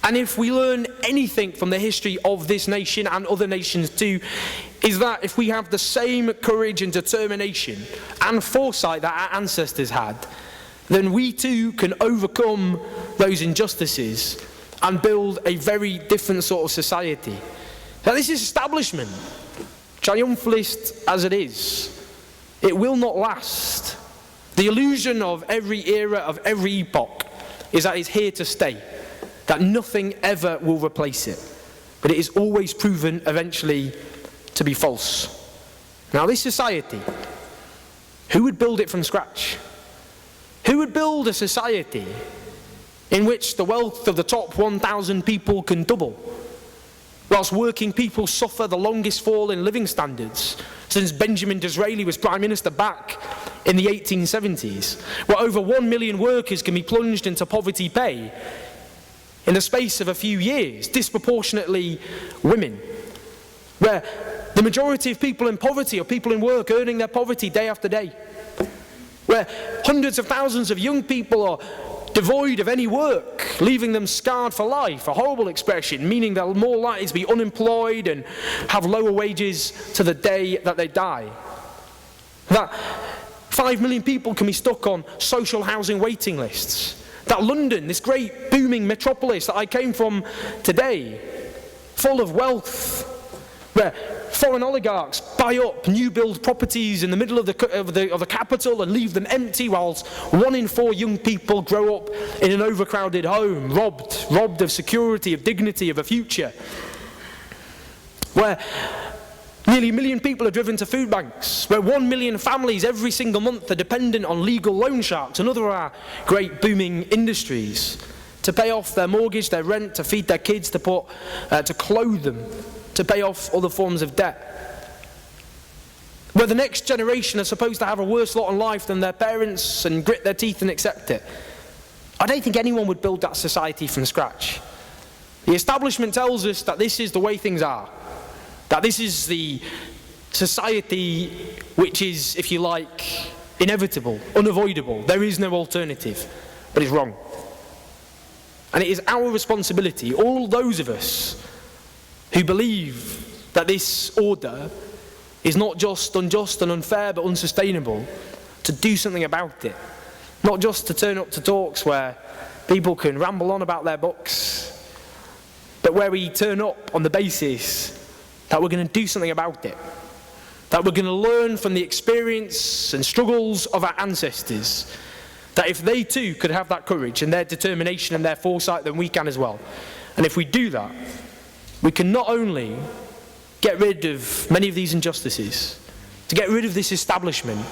And if we learn anything from the history of this nation and other nations too, is that if we have the same courage and determination and foresight that our ancestors had, then we too can overcome those injustices and build a very different sort of society. Now, this is establishment, triumphalist as it is. It will not last. The illusion of every era, of every epoch, is that it's here to stay, that nothing ever will replace it. But it is always proven eventually to be false. Now this society, who would build it from scratch? Who would build a society in which the wealth of the top 1,000 people can double, whilst working people suffer the longest fall in living standards since Benjamin Disraeli was Prime Minister back in the 1870s, where over 1 million workers can be plunged into poverty pay in the space of a few years, disproportionately women, where the majority of people in poverty are people in work earning their poverty day after day, where hundreds of thousands of young people are devoid of any work, leaving them scarred for life, a horrible expression, meaning they're more likely to be unemployed and have lower wages to the day that they die. That 5 million people can be stuck on social housing waiting lists. That London, this great booming metropolis that I came from today, full of wealth, where foreign oligarchs buy up new build properties in the middle of the capital and leave them empty, whilst 1 in 4 young people grow up in an overcrowded home, robbed of security, of dignity, of a future. Where nearly 1 million people are driven to food banks, where 1 million families every single month are dependent on legal loan sharks, another of our great booming industries, to pay off their mortgage, their rent, to feed their kids, to clothe them, to pay off other forms of debt. Where the next generation are supposed to have a worse lot in life than their parents and grit their teeth and accept it. I don't think anyone would build that society from scratch. The establishment tells us that this is the way things are, that this is the society which is, if you like, inevitable, unavoidable. There is no alternative, but it's wrong. And it is our responsibility, all those of us who believe that this order is not just unjust and unfair but unsustainable, to do something about it. Not just to turn up to talks where people can ramble on about their books, but where we turn up on the basis that we're going to do something about it. That we're going to learn from the experience and struggles of our ancestors. That if they too could have that courage and their determination and their foresight, then we can as well. And if we do that, we can not only get rid of many of these injustices, to get rid of this establishment,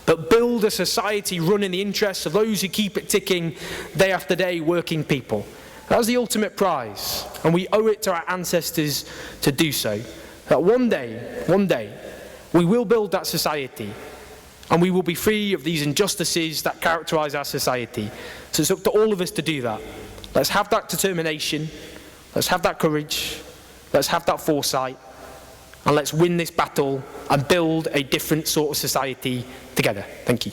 but build a society run in the interests of those who keep it ticking day after day, working people. That's the ultimate prize, and we owe it to our ancestors to do so. That one day, we will build that society, and we will be free of these injustices that characterize our society. So it's up to all of us to do that. Let's have that determination, let's have that courage, let's have that foresight, and let's win this battle and build a different sort of society together. Thank you.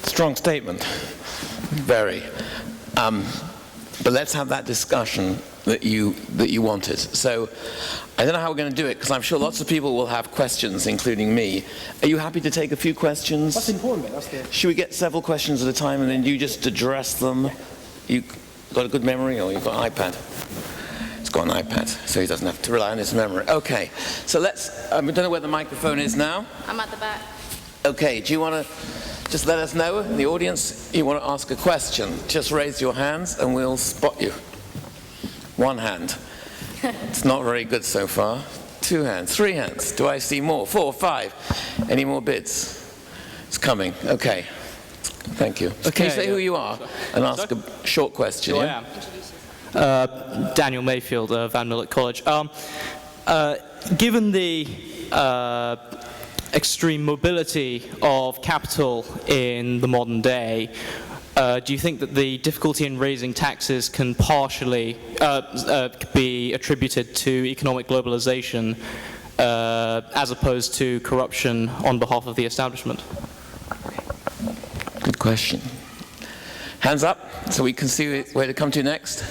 Strong statement, very. But let's have that discussion that you wanted. So I don't know how we're going to do it, because I'm sure lots of people will have questions, including me. Are you happy to take a few questions? That's important, that's the... Should we get several questions at a time and then you just address them? You got a good memory, or you've got an iPad? He's got an iPad, so he doesn't have to rely on his memory. Okay, so let's, I don't know where the microphone is now. I'm at the back. Okay, do you want to just let us know in the audience you want to ask a question? Just raise your hands and we'll spot you. 1 hand. It's not very good so far. 2 hands, 3 hands. Do I see more? 4, 5. Any more bids? It's coming. Okay. Thank you. Okay, can you say who you are and ask a short question? Sure, yeah? I am. Daniel Mayfield, Van Miller College. Given the extreme mobility of capital in the modern day, do you think that the difficulty in raising taxes can partially be attributed to economic globalization as opposed to corruption on behalf of the establishment? Good question. Hands up so we can see where to come to next.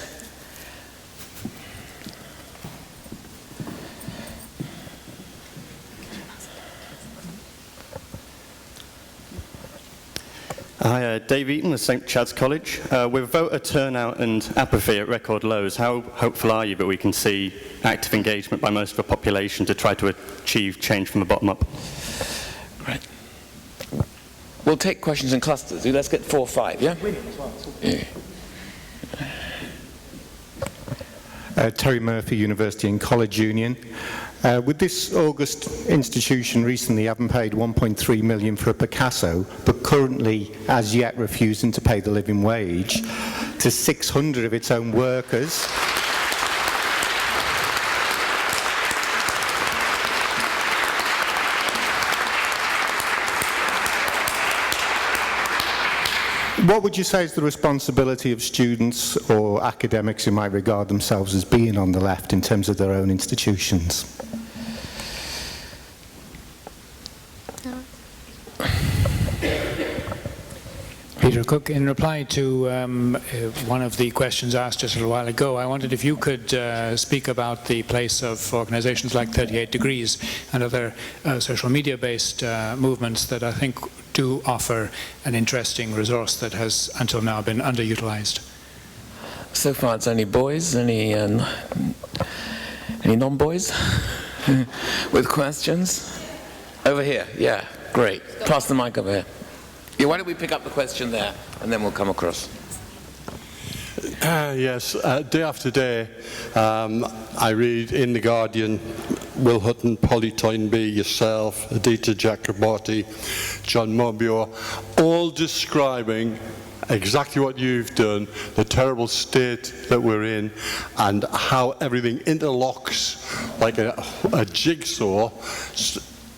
Hi, Dave Eaton of St Chad's College. With voter turnout and apathy at record lows, how hopeful are you that we can see active engagement by most of the population to try to achieve change from the bottom up? Right. We'll take questions in clusters. Let's get 4 or 5, yeah? Yeah. Terry Murphy, University and College Union. With this August institution recently having paid 1.3 million for a Picasso, but currently as yet refusing to pay the living wage to 600 of its own workers. What would you say is the responsibility of students or academics who might regard themselves as being on the left in terms of their own institutions? Peter Cook, in reply to one of the questions asked just a little while ago, I wondered if you could speak about the place of organizations like 38 Degrees and other social media-based movements that I think do offer an interesting resource that has until now been underutilized. So far it's only boys, any non-boys with questions? Over here, yeah, great. Pass the mic over here. Yeah, why don't we pick up the question there, and then we'll come across. Yes, day after day, I read in The Guardian, Will Hutton, Polly Toynbee, yourself, Aditya Chakraborty, John Mobio, all describing exactly what you've done, the terrible state that we're in, and how everything interlocks like a jigsaw,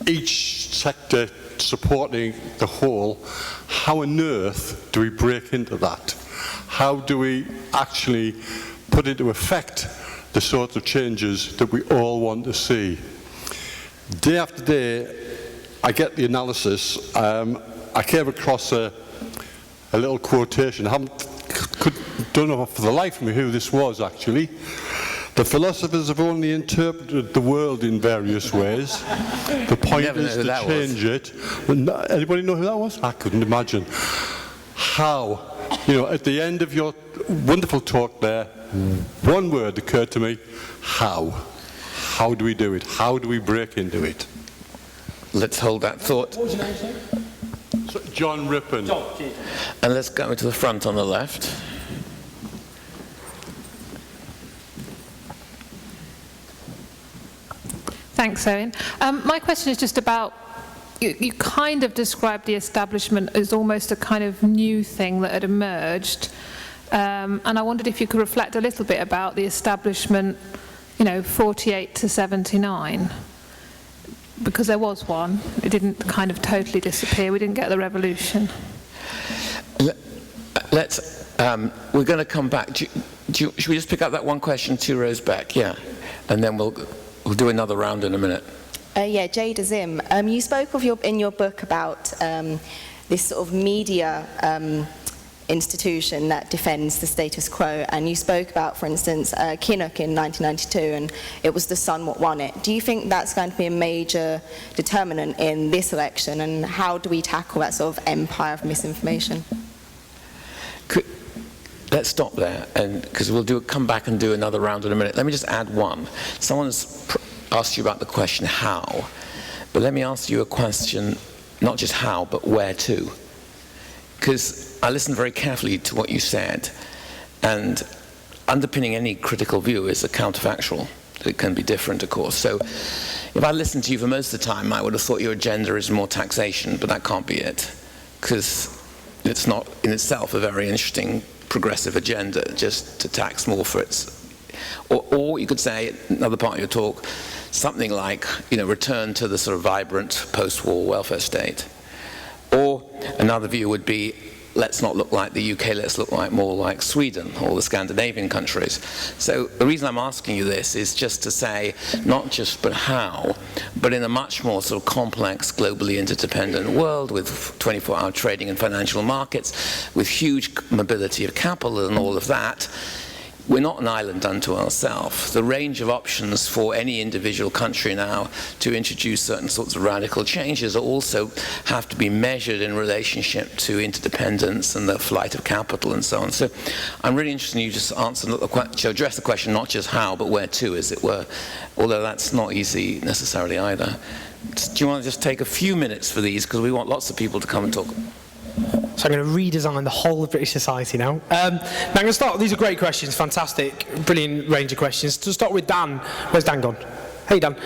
each sector supporting the whole. How on earth do we break into that? How do we actually put into effect the sorts of changes that we all want to see? Day after day, I get the analysis. I came across a little quotation. I don't know for the life of me who this was actually. The philosophers have only interpreted the world in various ways. The point is to change it. Anybody know who that was? I couldn't imagine. How? You know, at the end of your wonderful talk there, one word occurred to me: how? How do we do it? How do we break into it? Let's hold that thought. What was your name, sir? John Rippon. And let's go to the front on the left. Thanks, Owen. My question is just about, you kind of described the establishment as almost a kind of new thing that had emerged. And I wondered if you could reflect a little bit about the establishment, 48 to 79. Because there was one. It didn't kind of totally disappear. We didn't get the revolution. We're going to come back. Should we just pick up that one question 2 rows back? Yeah. And then we'll do another round in a minute. Yeah, Jade Azim. You spoke of in your book about this sort of media institution that defends the status quo, and you spoke about, for instance, Kinnock in 1992, and it was the Sun what won it. Do you think that's going to be a major determinant in this election, and how do we tackle that sort of empire of misinformation? Let's stop there, and because we'll come back and do another round in a minute. Let me just add one. Someone's asked you about the question how, but let me ask you a question, not just how, but where to. Because I listened very carefully to what you said, and underpinning any critical view is a counterfactual. It can be different, of course. So if I listened to you for most of the time, I would have thought your agenda is more taxation, but that can't be it, because it's not in itself a very interesting progressive agenda just to tax more for its, or you could say, another part of your talk, something like, return to the sort of vibrant post-war welfare state. Or another view would be, let's not look like the UK, let's look more like Sweden or the Scandinavian countries. So the reason I'm asking you this is just to say, not just but how, but in a much more sort of complex, globally interdependent world with 24-hour trading and financial markets, with huge mobility of capital and all of that, we're not an island unto ourselves. The range of options for any individual country now to introduce certain sorts of radical changes also have to be measured in relationship to interdependence and the flight of capital and so on. So I'm really interested in you just to address the question not just how, but where to, as it were, although that's not easy necessarily either. Do you want to just take a few minutes for these, because we want lots of people to come and talk? So I'm going to redesign the whole of British society now. Now I'm going to start, these are great questions, fantastic, brilliant range of questions. To start with Dan, where's Dan gone? Hey Dan.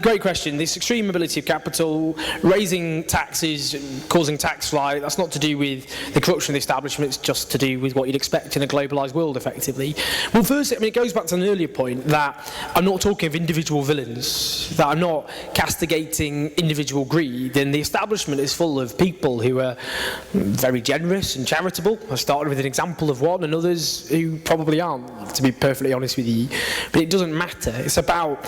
Great question. This extreme mobility of capital, raising taxes, causing tax flight, that's not to do with the corruption of the establishment, it's just to do with what you'd expect in a globalised world, effectively. Well, first, I mean, it goes back to an earlier point that I'm not talking of individual villains, that I'm not castigating individual greed, and the establishment is full of people who are very generous and charitable. I started with an example of one, and others who probably aren't, to be perfectly honest with you. But it doesn't matter. It's about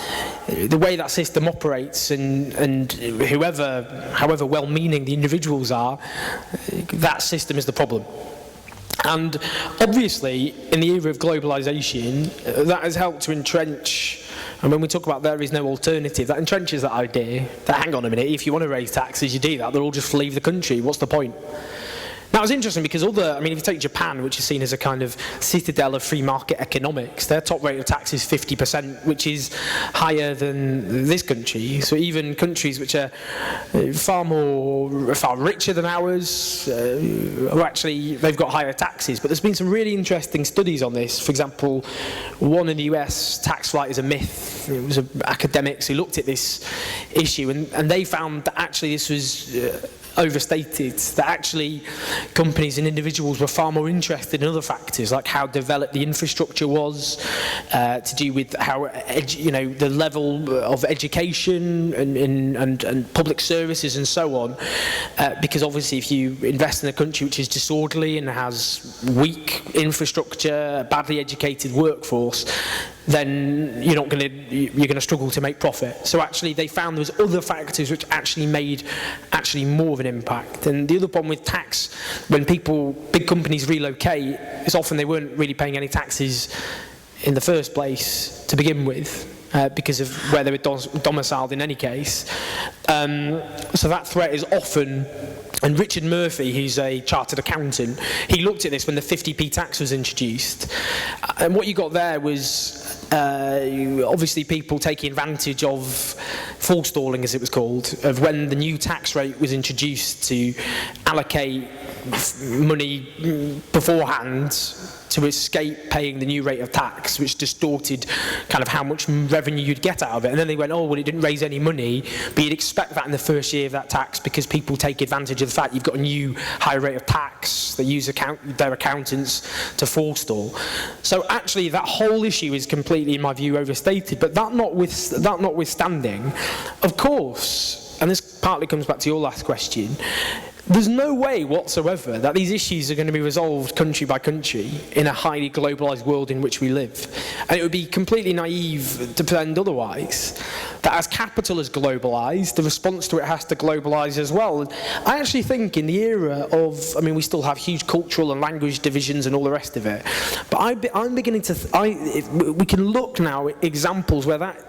the way that system operates, and however well-meaning the individuals are, that system is the problem. And obviously, in the era of globalisation, that has helped to entrench, and when we talk about there is no alternative, that entrenches that idea that, hang on a minute, if you want to raise taxes, you do that, they'll all just leave the country, what's the point? Now, it's interesting because if you take Japan, which is seen as a kind of citadel of free market economics, their top rate of tax is 50%, which is higher than this country. So even countries which are far richer than ours, they've got higher taxes. But there's been some really interesting studies on this. For example, one in the US, tax flight is a myth. It was academics who looked at this issue, and they found that actually this was overstated, that actually companies and individuals were far more interested in other factors, like how developed the infrastructure was, to do with how the level of education and public services and so on, because obviously if you invest in a country which is disorderly and has weak infrastructure, a badly educated workforce, then you're going to struggle to make profit. So actually they found there was other factors which actually made more of an impact. And the other problem with tax, when big companies relocate, is often they weren't really paying any taxes in the first place to begin with, because of where they were domiciled in any case. So that threat is often, and Richard Murphy, who's a chartered accountant, he looked at this when the 50p tax was introduced. And what you got there was obviously people taking advantage of forestalling, as it was called, of when the new tax rate was introduced to allocate money beforehand to escape paying the new rate of tax, which distorted kind of how much revenue you'd get out of it. And then they went, oh, well, it didn't raise any money, but you'd expect that in the first year of that tax because people take advantage of the fact you've got a new high rate of tax. They use their accountants to forestall. So actually, that whole issue is completely, in my view, overstated. But that notwithstanding, of course, and this partly comes back to your last question, there's no way whatsoever that these issues are going to be resolved country by country in a highly globalised world in which we live. And it would be completely naive to pretend otherwise, that as capital is globalised, the response to it has to globalise as well. And I actually think in the era of, we still have huge cultural and language divisions and all the rest of it, but I'm beginning to, we can look now at examples where that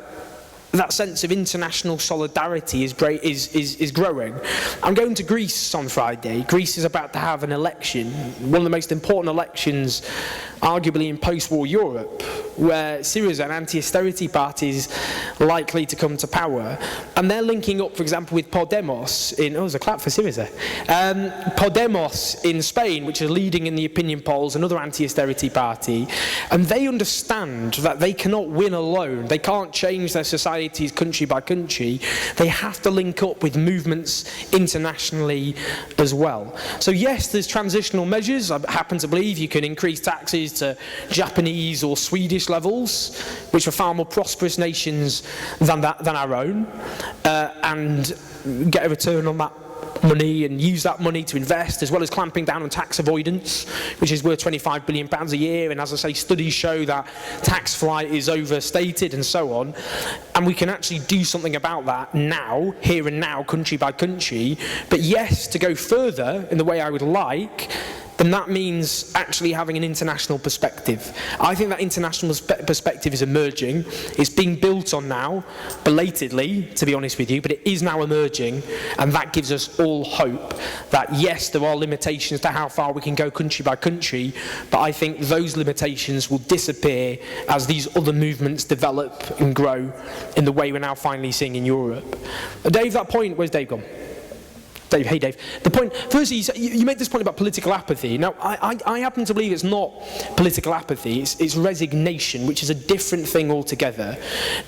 sense of international solidarity is growing. I'm going to Greece on Friday. Greece is about to have an election, one of the most important elections arguably in post-war Europe, where Syriza, an anti-austerity party, is likely to come to power. And they're linking up, for example, with Podemos there's a clap for Syriza. Podemos in Spain, which is leading in the opinion polls, another anti-austerity party, and they understand that they cannot win alone. They can't change their societies country by country. They have to link up with movements internationally as well. So yes, there's transitional measures. I happen to believe you can increase taxes to Japanese or Swedish levels, which are far more prosperous nations than our own, and get a return on that money and use that money to invest, as well as clamping down on tax avoidance, which is worth £25 billion a year. And as I say, studies show that tax flight is overstated and so on. And we can actually do something about that now, here and now, country by country. But yes, to go further in the way I would like, then that means actually having an international perspective. I think that international perspective is emerging. It's being built on now, belatedly, to be honest with you, but it is now emerging, and that gives us all hope that yes, there are limitations to how far we can go country by country, but I think those limitations will disappear as these other movements develop and grow in the way we're now finally seeing in Europe. Dave, that point, where's Dave gone? Dave, hey Dave. The point, firstly, you made this point about political apathy. Now, I happen to believe it's not political apathy, it's resignation, which is a different thing altogether.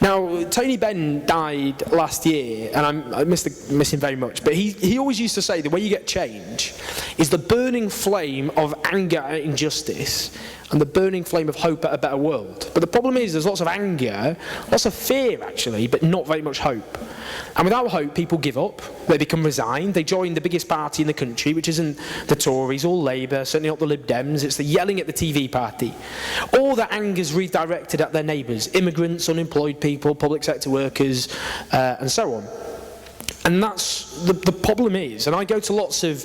Now, Tony Benn died last year, and I miss him very much, but he always used to say the way you get change is the burning flame of anger at injustice and the burning flame of hope at a better world. But the problem is there's lots of anger, lots of fear actually, but not very much hope. And without hope, people give up, they become resigned, they join the biggest party in the country, which isn't the Tories or Labour, certainly not the Lib Dems, it's the yelling at the TV party. All that anger is redirected at their neighbours, immigrants, unemployed people, public sector workers, and so on. And that's the problem is, and I go to lots of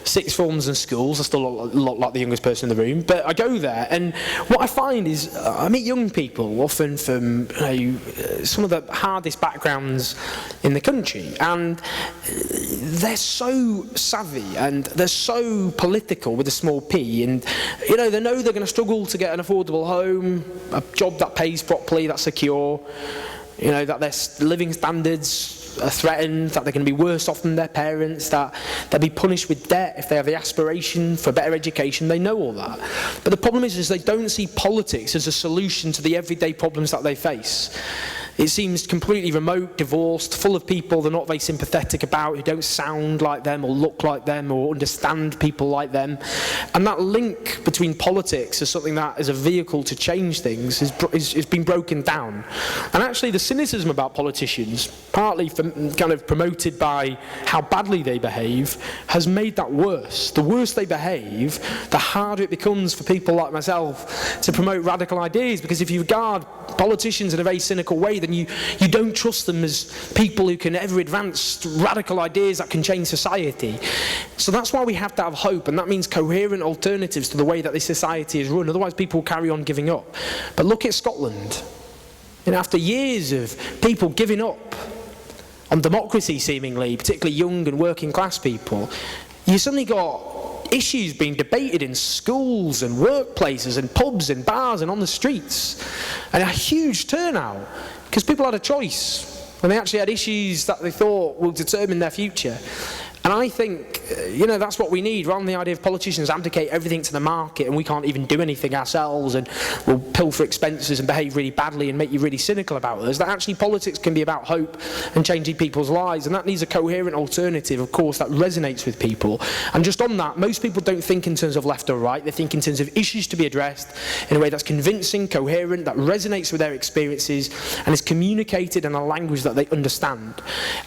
sixth forms and schools, I'm still a lot like the youngest person in the room, but I go there, and what I find is I meet young people, often from some of the hardest backgrounds in the country, and they're so savvy and they're so political with a small p, and they know they're going to struggle to get an affordable home, a job that pays properly, that's secure, that their living standards are threatened, that they're going to be worse off than their parents, that they'll be punished with debt if they have the aspiration for better education. They know all that. But the problem is they don't see politics as a solution to the everyday problems that they face. It seems completely remote, divorced, full of people they're not very sympathetic about, who don't sound like them or look like them or understand people like them. And that link between politics as something that is a vehicle to change things has been broken down. And actually the cynicism about politicians, partly kind of promoted by how badly they behave, has made that worse. The worse they behave, the harder it becomes for people like myself to promote radical ideas, because if you regard politicians in a very cynical way, then you don't trust them as people who can ever advance radical ideas that can change society. So that's why we have to have hope, and that means coherent alternatives to the way that this society is run. Otherwise people will carry on giving up. But look at Scotland. After years of people giving up on democracy seemingly, particularly young and working class people, you suddenly got issues being debated in schools and workplaces and pubs and bars and on the streets, and a huge turnout because people had a choice and they actually had issues that they thought will determine their future. And I think, that's what we need, rather than the idea of politicians abdicate everything to the market and we can't even do anything ourselves and we'll pilfer expenses and behave really badly and make you really cynical about us. That actually politics can be about hope and changing people's lives, and that needs a coherent alternative, of course, that resonates with people. And just on that, most people don't think in terms of left or right, they think in terms of issues to be addressed in a way that's convincing, coherent, that resonates with their experiences and is communicated in a language that they understand.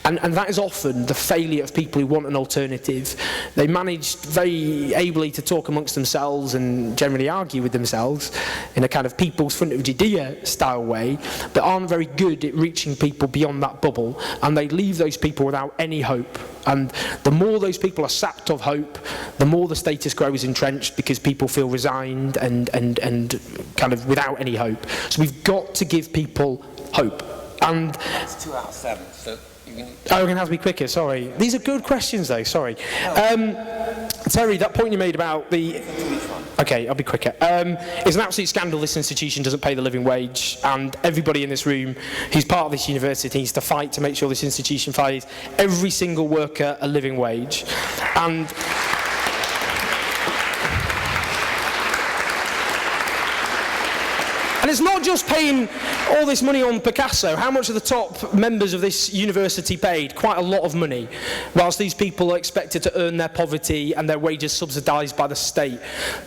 And that is often the failure of people who want an alternative. They manage very ably to talk amongst themselves and generally argue with themselves in a kind of people's front of Judea style way, but aren't very good at reaching people beyond that bubble, and they leave those people without any hope. And the more those people are sapped of hope, the more the status quo is entrenched, because people feel resigned and kind of without any hope. So we've got to give people hope. And it's 2 out of 7, so you're going to have to be quicker, sorry. These are good questions though, sorry. Terry, that point you made about the... Okay, I'll be quicker. It's an absolute scandal this institution doesn't pay the living wage, and everybody in this room who's part of this university needs to fight to make sure this institution pays every single worker a living wage. And it's not just paying all this money on Picasso. How much of the top members of this university paid? Quite a lot of money, whilst these people are expected to earn their poverty and their wages subsidised by the state,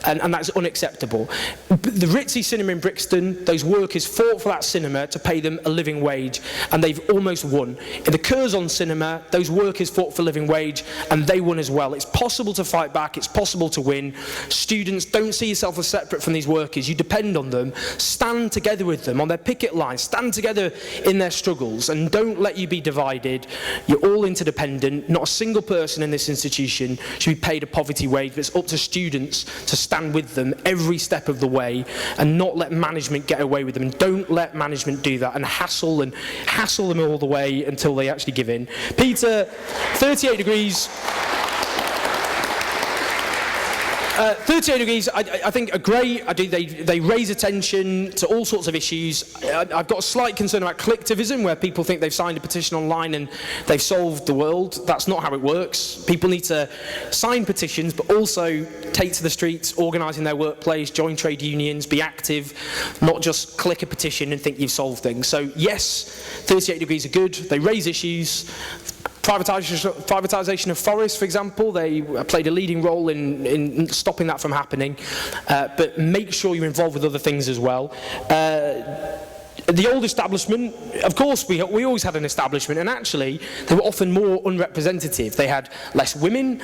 and that's unacceptable. The Ritzy cinema in Brixton, those workers fought for that cinema to pay them a living wage, and they've almost won. In the Curzon cinema, those workers fought for a living wage, and they won as well. It's possible to fight back, it's possible to win. Students, don't see yourself as separate from these workers. You depend on them. Stand stand together with them on their picket lines, stand together in their struggles, and don't let you be divided. You're all interdependent. Not a single person in this institution should be paid a poverty wage, but it's up to students to stand with them every step of the way and not let management get away with them. And don't let management do that and hassle them all the way until they actually give in. Peter, 38 degrees. 38 degrees, I think, are great. They raise attention to all sorts of issues. I've got a slight concern about collectivism, where people think they've signed a petition online and they've solved the world. That's not how it works. People need to sign petitions, but also take to the streets, organise in their workplace, join trade unions, be active, not just click a petition and think you've solved things. So yes, 38 degrees are good. They raise issues. Privatisation of forests, for example, they played a leading role in stopping that from happening. But make sure you're involved with other things as well. The old establishment, of course, we always had an establishment, and actually they were often more unrepresentative. They had less women,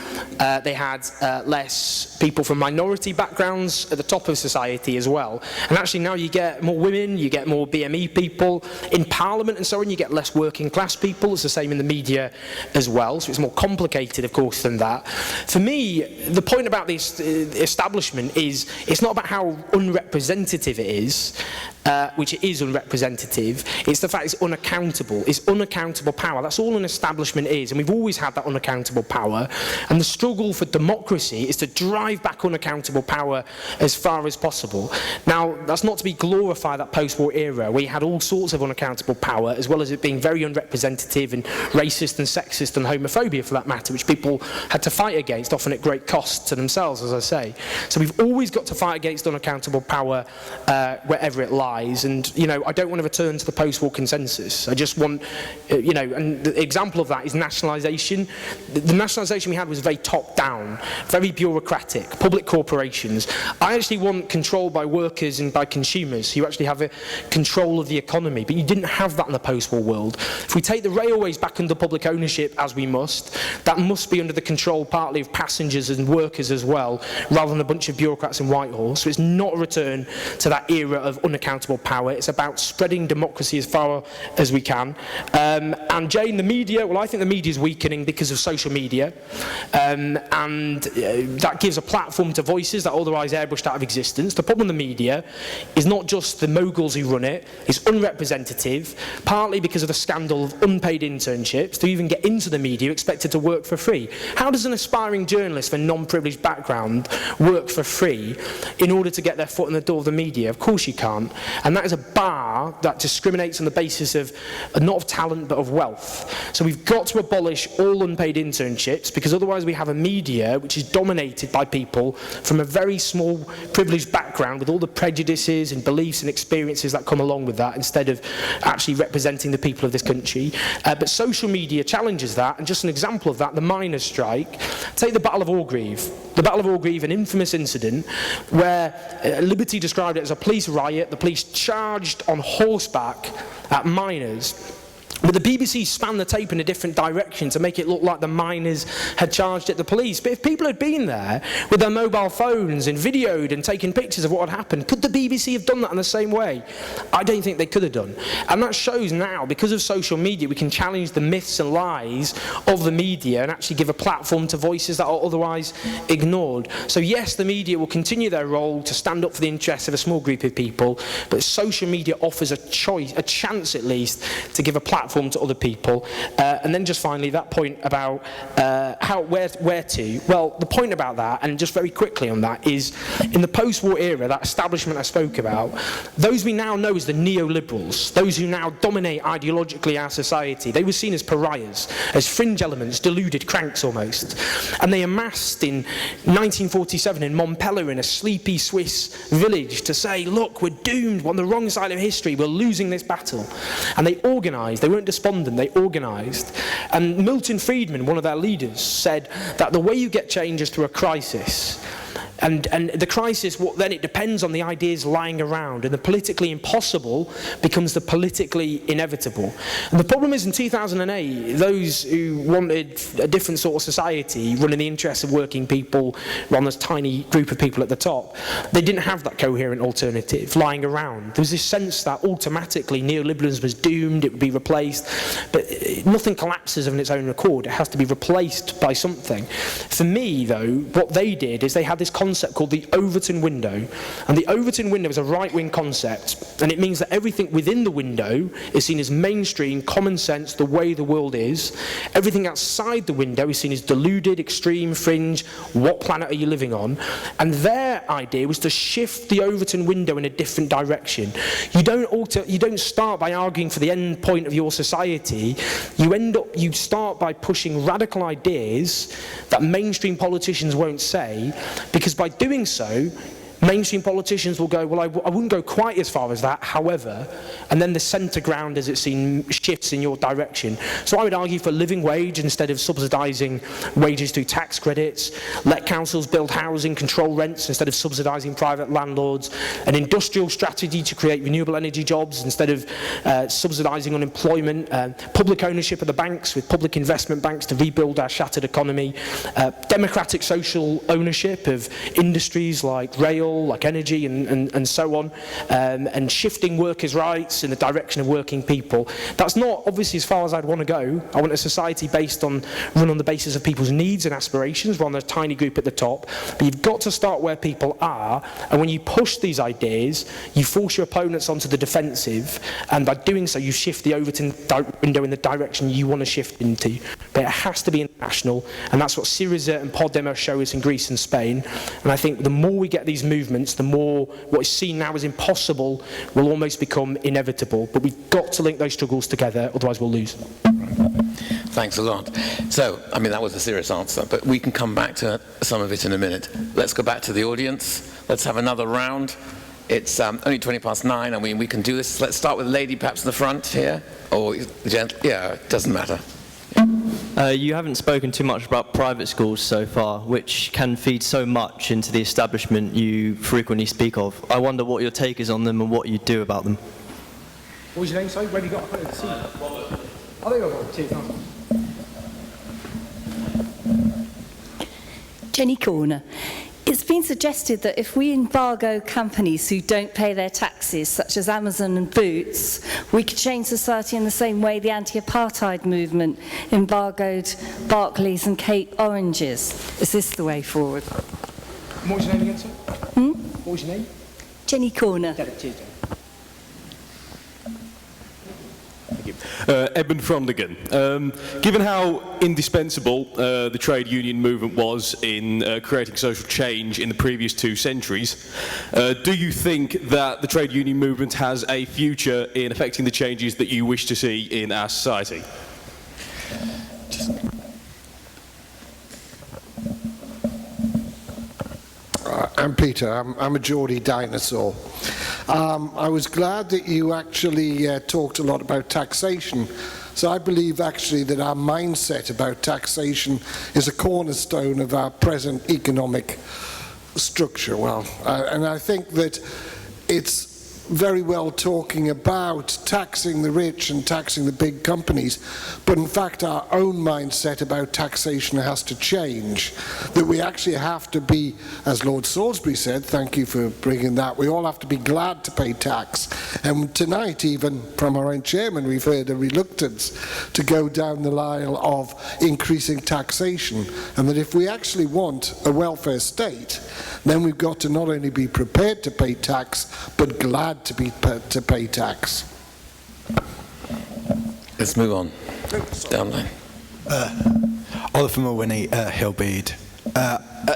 they had less people from minority backgrounds at the top of society as well. And actually now you get more women, you get more BME people in Parliament and so on, you get less working class people. It's the same in the media as well, so it's more complicated, of course, than that. For me, the point about this establishment is it's not about how unrepresentative it is, which it is unrepresentative. It's the fact it's unaccountable. It's unaccountable power. That's all an establishment is, and we've always had that unaccountable power. And the struggle for democracy is to drive back unaccountable power as far as possible. Now, that's not to be glorify that post-war era where you had all sorts of unaccountable power, as well as it being very unrepresentative and racist and sexist and homophobia, for that matter, which people had to fight against, often at great cost to themselves, as I say. So we've always got to fight against unaccountable power wherever it lies. And, you know, I don't want to return to the post-war consensus. I just want, you know, and the example of that is nationalisation. The nationalisation we had was very top-down, very bureaucratic, public corporations. I actually want control by workers and by consumers who actually have a control of the economy, but you didn't have that in the post-war world. If we take the railways back under public ownership, as we must, that must be under the control partly of passengers and workers as well, rather than a bunch of bureaucrats in Whitehall. So it's not a return to that era of unaccountable power. It's about spreading democracy as far as we can. And Jane, the media, well, I think the media is weakening because of social media. That gives a platform to voices that are otherwise airbrushed out of existence. The problem with the media is not just the moguls who run it, it's unrepresentative, partly because of the scandal of unpaid internships. To even get into the media, you're expected to work for free. How does an aspiring journalist from a non-privileged background work for free in order to get their foot in the door of the media? Of course you can't. And that is a bar that discriminates on the basis of not of talent but of wealth. So we've got to abolish all unpaid internships, because otherwise we have a media which is dominated by people from a very small privileged background with all the prejudices and beliefs and experiences that come along with that, instead of actually representing the people of this country. But social media challenges that, and just an example of that, the miners' strike. Take the Battle of Orgreave. The Battle of Orgreave, an infamous incident where Liberty described it as a police riot. The police charged on horseback at miners. But the BBC spanned the tape in a different direction to make it look like the miners had charged at the police. But if people had been there with their mobile phones and videoed and taken pictures of what had happened, could the BBC have done that in the same way? I don't think they could have done. And that shows now, because of social media, we can challenge the myths and lies of the media and actually give a platform to voices that are otherwise ignored. So yes, the media will continue their role to stand up for the interests of a small group of people, but social media offers a choice, a chance at least, to give a platform to other people. And then just finally, that point about where to. Well, the point about that, and just very quickly on that, is in the post-war era, that establishment I spoke about, those we now know as the neoliberals, those who now dominate ideologically our society, they were seen as pariahs, as fringe elements, deluded cranks almost. And they amassed in 1947 in Montpellier, in a sleepy Swiss village, to say, look, we're doomed, we're on the wrong side of history, we're losing this battle. And they organised, they weren't despondent, they organised. And Milton Friedman, one of their leaders, said that the way you get change is through a crisis. And the crisis, then it depends on the ideas lying around, and the politically impossible becomes the politically inevitable. And the problem is, in 2008, those who wanted a different sort of society, running the interests of working people, on this tiny group of people at the top, they didn't have that coherent alternative lying around. There was this sense that automatically neoliberalism was doomed, it would be replaced, but nothing collapses of its own accord. It has to be replaced by something. For me, though, what they did is they had this concept called the Overton window, and the Overton window is a right-wing concept, and it means that everything within the window is seen as mainstream, common sense, the way the world is. Everything outside the window is seen as deluded, extreme, fringe. What planet are you living on? And their idea was to shift the Overton window in a different direction. You don't start by arguing for the end point of your society. You start by pushing radical ideas that mainstream politicians won't say, because by doing so, mainstream politicians will go, well, I wouldn't go quite as far as that, however, and then the centre ground, as it's seen, shifts in your direction. So I would argue for a living wage instead of subsidising wages through tax credits, let councils build housing, control rents instead of subsidising private landlords, an industrial strategy to create renewable energy jobs instead of subsidising unemployment, public ownership of the banks with public investment banks to rebuild our shattered economy, democratic social ownership of industries like rail, like energy and so on, and shifting workers' rights in the direction of working people. That's not obviously as far as I'd want to go. I want a society run on the basis of people's needs and aspirations rather than a tiny group at the top. But you've got to start where people are, and when you push these ideas, you force your opponents onto the defensive, and by doing so you shift the Overton window in the direction you want to shift into. But it has to be international, and that's what Syriza and Podemos show us in Greece and Spain. And I think the more we get these movements, the more what is seen now as impossible will almost become inevitable. But we've got to link those struggles together, otherwise we'll lose. Thanks a lot. So, I mean, that was a serious answer, but we can come back to some of it in a minute. Let's go back to the audience. Let's have another round. It's only 9:20. I mean, we can do this. Let's start with the lady perhaps in the front here, or the gent. Yeah, it doesn't matter. You haven't spoken too much about private schools so far, which can feed so much into the establishment you frequently speak of. I wonder what your take is on them and what you do about them. What was your name, sorry? Where have you got a seat? Oh, there you go. Cheers. Jenny Corner. It's been suggested that if we embargo companies who don't pay their taxes, such as Amazon and Boots, we could change society in the same way the anti-apartheid movement embargoed Barclays and Cape Oranges. Is this the way forward? What was your name again, sir? What was your name? Jenny Corner. Cheers, Jenny. Eben Frondigan. Given how indispensable the trade union movement was in creating social change in the previous 2 centuries, do you think that the trade union movement has a future in affecting the changes that you wish to see in our society? I'm Peter. I'm a Geordie dinosaur. I was glad that you actually talked a lot about taxation. So I believe actually that our mindset about taxation is a cornerstone of our present economic structure. And I think that it's very well talking about taxing the rich and taxing the big companies, but in fact our own mindset about taxation has to change, that we actually have to be, as Lord Salisbury said, thank you for bringing that, we all have to be glad to pay tax. And tonight, even from our own chairman, we've heard a reluctance to go down the line of increasing taxation, and that if we actually want a welfare state, then we've got to not only be prepared to pay tax, but glad to pay tax. Let's move on. Down line. Oliver Mulwiney, Hillbead.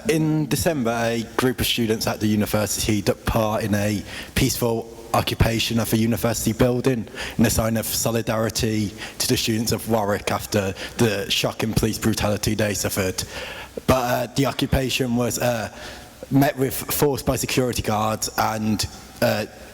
In December, a group of students at the university took part in a peaceful occupation of a university building in a sign of solidarity to the students of Warwick after the shocking police brutality they suffered. But the occupation was met with force by security guards and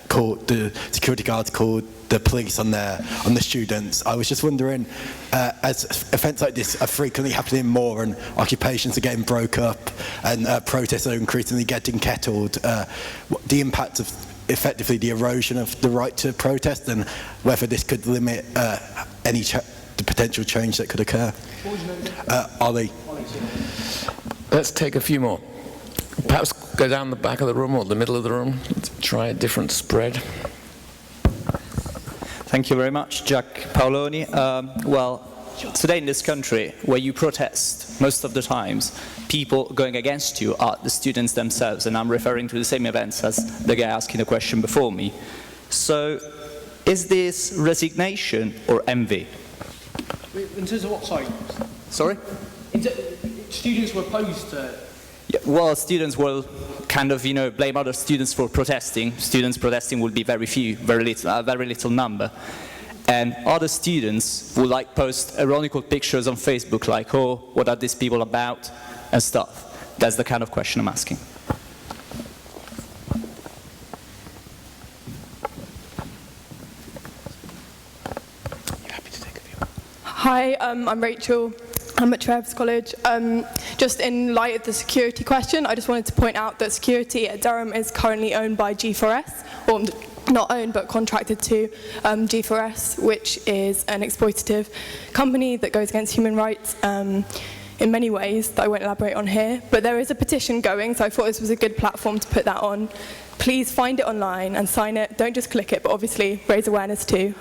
security guards called the police on the students. I was just wondering, as events like this are frequently happening more and occupations are getting broke up and protests are increasingly getting kettled, the impact of effectively the erosion of the right to protest and whether this could limit the potential change that could occur. Ollie. Let's take a few more. Perhaps go down the back of the room or the middle of the room. Let's try a different spread. Thank you very much, Jack Paoloni. Well, today in this country, where you protest most of the times, people going against you are the students themselves, and I'm referring to the same events as the guy asking the question before me. So, is this resignation or envy? In terms of what side? Sorry? Students were opposed to... Yeah, well, students will kind of, blame other students for protesting. Students protesting will be very few, very little number. And other students will post ironical pictures on Facebook like, oh, what are these people about, and stuff. That's the kind of question I'm asking. Hi, I'm Rachel. I'm at Chavs College. Just in light of the security question, I just wanted to point out that security at Durham is currently owned by G4S, or not owned but contracted to G4S, which is an exploitative company that goes against human rights in many ways that I won't elaborate on here. But there is a petition going, so I thought this was a good platform to put that on. Please find it online and sign it. Don't just click it, but obviously raise awareness too,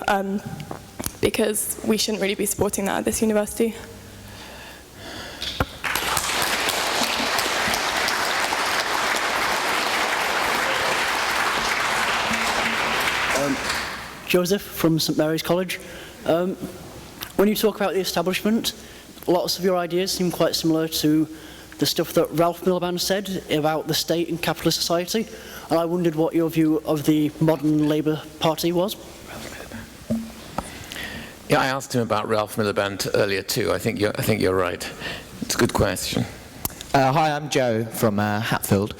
because we shouldn't really be supporting that at this university. Joseph from St Mary's College. When you talk about the establishment, lots of your ideas seem quite similar to the stuff that Ralph Miliband said about the state and capitalist society, and I wondered what your view of the modern Labour Party was. Yeah, I asked him about Ralph Miliband earlier too. I think you're right. It's a good question. Hi, I'm Joe from Hatfield.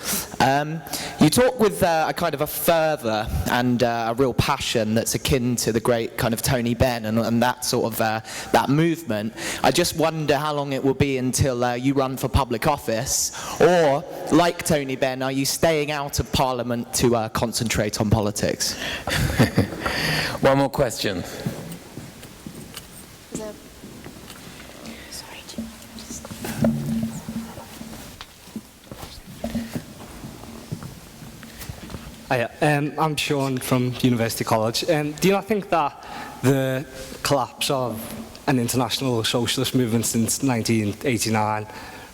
You talk with a kind of a fervour and a real passion that's akin to the great kind of Tony Benn and that sort of that movement. I just wonder how long it will be until you run for public office, or like Tony Benn, are you staying out of Parliament to concentrate on politics? One more question. I'm Sean from University College. Do you not think that the collapse of an international socialist movement since 1989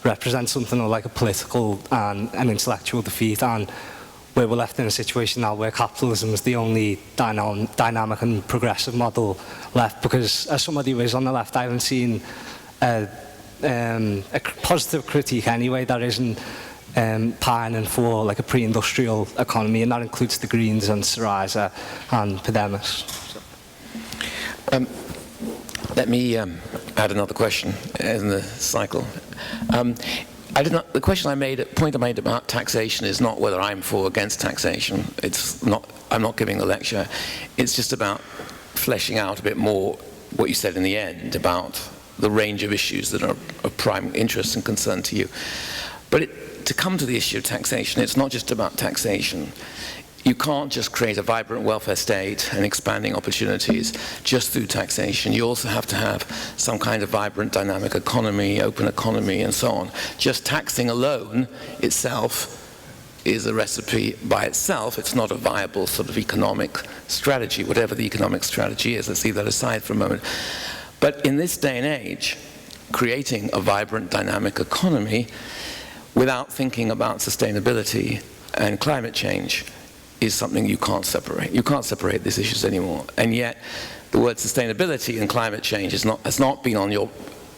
represents something like a political and an intellectual defeat, and where we're left in a situation now where capitalism is the only dynamic and progressive model left? Because as somebody who is on the left, I haven't seen a positive critique anyway that isn't pining for like a pre-industrial economy, and that includes the Greens and Syriza and Podemos. Let me add another question in the cycle. The point I made about taxation is not whether I'm for or against taxation. I'm not giving a lecture. It's just about fleshing out a bit more what you said in the end about the range of issues that are of prime interest and concern to you. But to come to the issue of taxation, it's not just about taxation. You can't just create a vibrant welfare state and expanding opportunities just through taxation. You also have to have some kind of vibrant, dynamic economy, open economy, and so on. Just taxing alone itself is a recipe by itself. It's not a viable sort of economic strategy, whatever the economic strategy is. Let's leave that aside for a moment. But in this day and age, creating a vibrant, dynamic economy without thinking about sustainability and climate change is something you can't separate. You can't separate these issues anymore. And yet, the word sustainability and climate change has not been on your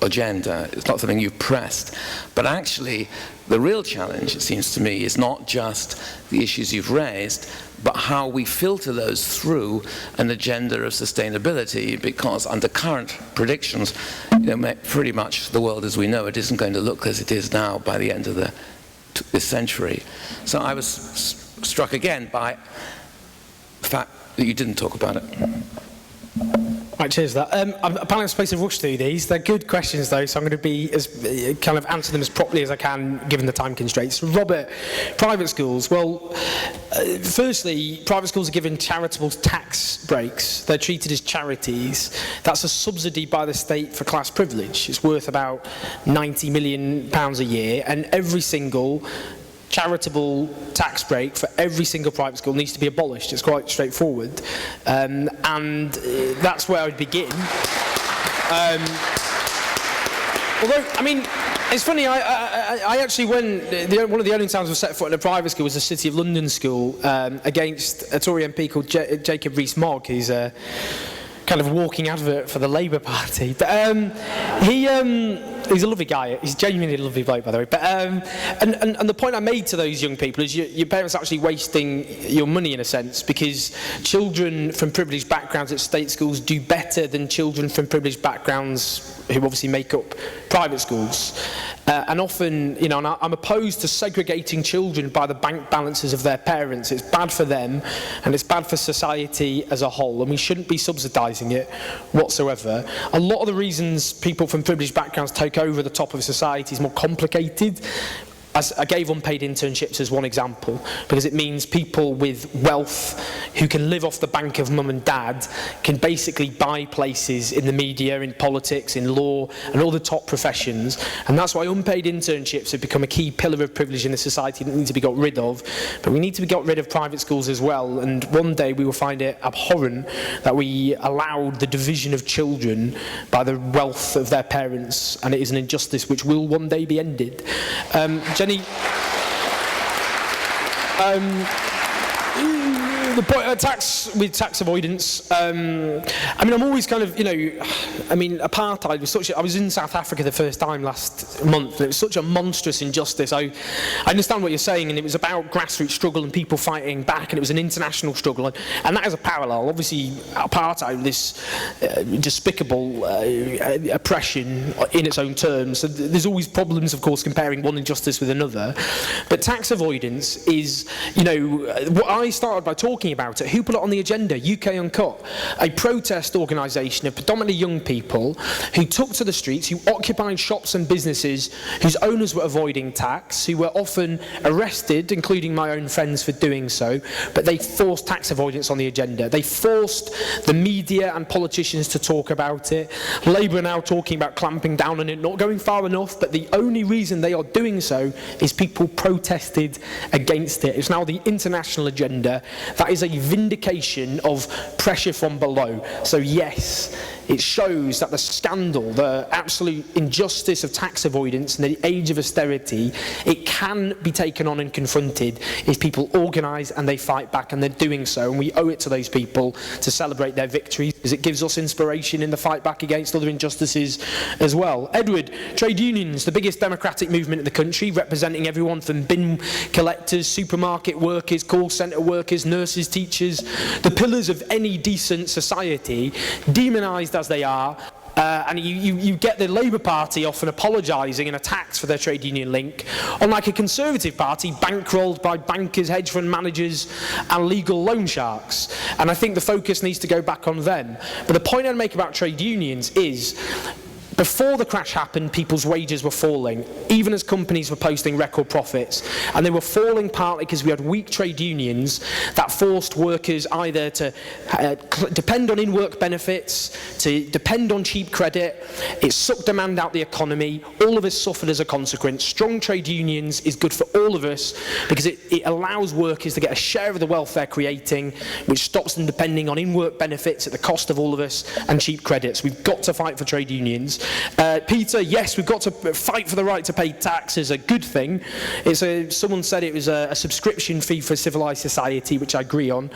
agenda. It's not something you've pressed. But actually, the real challenge, it seems to me, is not just the issues you've raised, but how we filter those through an agenda of sustainability, because under current predictions, pretty much the world as we know it isn't going to look as it is now by the end of this century. So I was struck again by fact that you didn't talk about it? Right, cheers for that. Apparently I'm supposed to rush through these. They're good questions though, so I'm going to be as kind of answer them as properly as I can given the time constraints. Robert, private schools. Well, firstly, private schools are given charitable tax breaks. They're treated as charities. That's a subsidy by the state for class privilege. It's worth about £90 million a year, and every single charitable tax break for every single private school needs to be abolished. It's quite straightforward, and that's where I'd begin. Although, I mean, it's funny, I actually went, one of the only times I set foot in a private school was the City of London school against a Tory MP called Jacob Rees-Mogg, who's a kind of walking advert for the Labour Party. But he's a lovely guy. He's genuinely a lovely bloke, by the way. But and the point I made to those young people is your parents are actually wasting your money in a sense, because children from privileged backgrounds at state schools do better than children from privileged backgrounds who obviously make up private schools. And often, you know, and I'm opposed to segregating children by the bank balances of their parents. It's bad for them, and it's bad for society as a whole, and we shouldn't be subsidising it whatsoever. A lot of the reasons people from privileged backgrounds take over the top of society is more complicated. I gave unpaid internships as one example, because it means people with wealth who can live off the bank of mum and dad can basically buy places in the media, in politics, in law, and all the top professions. And that's why unpaid internships have become a key pillar of privilege in the society that need to be got rid of. But we need to be got rid of private schools as well, and one day we will find it abhorrent that we allowed the division of children by the wealth of their parents, and it is an injustice which will one day be ended. Jenny, the point tax avoidance. I mean, I'm always kind of, you know, I mean, apartheid was such. I was in South Africa the first time last month, and it was such a monstrous injustice. I understand what you're saying, and it was about grassroots struggle and people fighting back, and it was an international struggle, and that is a parallel. Obviously, apartheid, this despicable oppression in its own terms. So there's always problems, of course, comparing one injustice with another. But tax avoidance is, you know, what I started by talking about it. Who put it on the agenda? UK Uncut, a protest organisation of predominantly young people who took to the streets, who occupied shops and businesses whose owners were avoiding tax, who were often arrested, including my own friends, for doing so, but they forced tax avoidance on the agenda. They forced the media and politicians to talk about it. Labour are now talking about clamping down on it, not going far enough, but the only reason they are doing so is people protested against it. It's now the international agenda. That is a vindication of pressure from below. So yes, it shows that the scandal, the absolute injustice of tax avoidance in the age of austerity, it can be taken on and confronted if people organise and they fight back, and they're doing so, and we owe it to those people to celebrate their victories, because it gives us inspiration in the fight back against other injustices as well. Edward, trade unions, the biggest democratic movement in the country, representing everyone from bin collectors, supermarket workers, call centre workers, nurses, teachers, the pillars of any decent society, demonised as they are. And you get the Labour Party often apologising and attacks for their trade union link, unlike a Conservative Party bankrolled by bankers, hedge fund managers and legal loan sharks. And I think the focus needs to go back on them. But the point I'd make about trade unions is, before the crash happened, people's wages were falling, even as companies were posting record profits. And they were falling partly because we had weak trade unions that forced workers either to depend on in-work benefits, to depend on cheap credit. It sucked demand out the economy. All of us suffered as a consequence. Strong trade unions is good for all of us because it allows workers to get a share of the wealth they're creating, which stops them depending on in-work benefits at the cost of all of us and cheap credits. We've got to fight for trade unions. Peter, yes, we've got to fight for the right to pay tax is a good thing. Someone said it was a subscription fee for civilised society, which I agree on.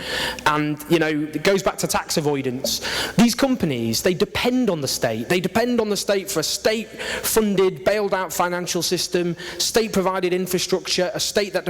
And, you know, it goes back to tax avoidance. These companies, they depend on the state. They depend on the state for a state-funded, bailed-out financial system, state-provided infrastructure, a state that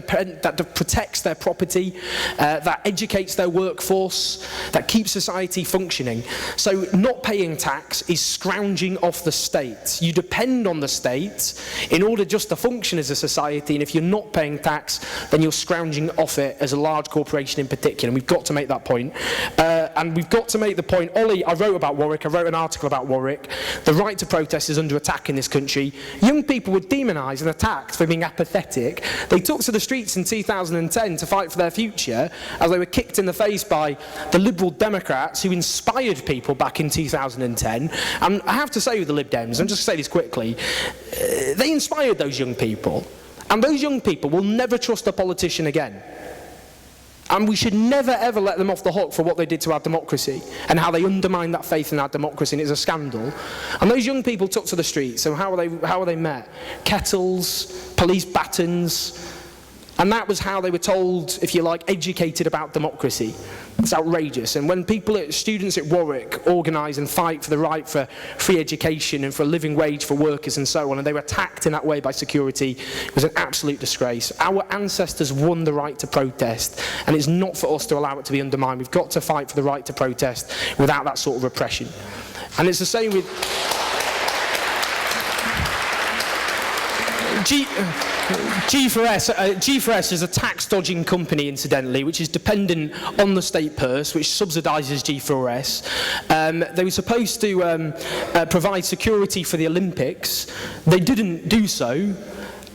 protects their property, that educates their workforce, that keeps society functioning. So not paying tax is scrounging off the state. You depend on the state in order just to function as a society, and if you're not paying tax, then you're scrounging off it as a large corporation in particular, and we've got to make that point. And we've got to make the point, Ollie, I wrote about Warwick, I wrote an article about Warwick. The right to protest is under attack in this country. Young people were demonised and attacked for being apathetic. They took to the streets in 2010 to fight for their future, as they were kicked in the face by the Liberal Democrats who inspired people back in 2010. And I have to say with the Lib Dems, and just say this quickly, they inspired those young people. And those young people will never trust a politician again. And we should never ever let them off the hook for what they did to our democracy and how they undermined that faith in our democracy, and it's a scandal. And those young people took to the streets, so how were they met? Kettles, police batons, and that was how they were told, if you like, educated about democracy. It's outrageous. And when students at Warwick organise and fight for the right for free education and for a living wage for workers and so on, and they were attacked in that way by security, it was an absolute disgrace. Our ancestors won the right to protest, and it's not for us to allow it to be undermined. We've got to fight for the right to protest without that sort of repression. And it's the same with G4S is a tax-dodging company, incidentally, which is dependent on the state purse, which subsidises G4S. They were supposed to provide security for the Olympics. They didn't do so.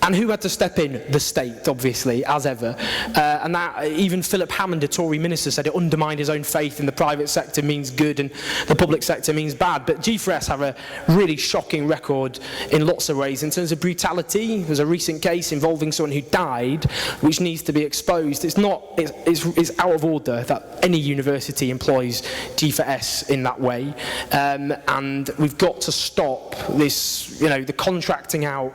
And who had to step in? The state, obviously, as ever. And that, even Philip Hammond, a Tory minister, said it undermined his own faith in the private sector means good and the public sector means bad. But G4S have a really shocking record in lots of ways. In terms of brutality, there's a recent case involving someone who died, which needs to be exposed. It's out of order that any university employs G4S in that way. And we've got to stop this, the contracting out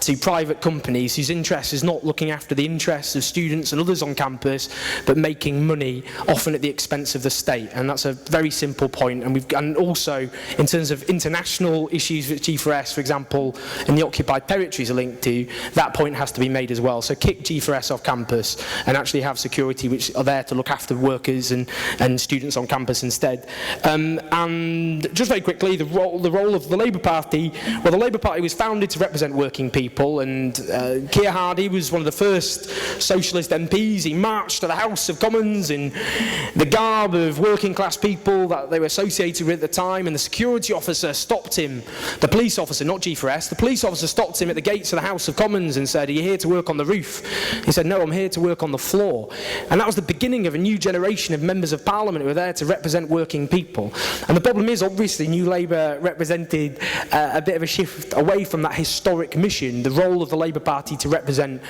to private companies whose interest is not looking after the interests of students and others on campus, but making money often at the expense of the state. And that's a very simple point. And also in terms of international issues with G4S, for example, in the occupied territories are linked to, that point has to be made as well. So kick G4S off campus and actually have security which are there to look after workers and students on campus instead. And just very quickly, the role of the Labour Party. Well, the Labour Party was founded to represent working people, and Keir Hardie was one of the first socialist MPs. He marched to the House of Commons in the garb of working class people that they were associated with at the time, and the security officer stopped him, the police officer, not G4S, the police officer stopped him at the gates of the House of Commons and said, "Are you here to work on the roof?" He said, "No, I'm here to work on the floor." And that was the beginning of a new generation of members of Parliament who were there to represent working people. And the problem is, obviously, New Labour represented a bit of a shift away from that historic mission, the role of the Labour Party to represent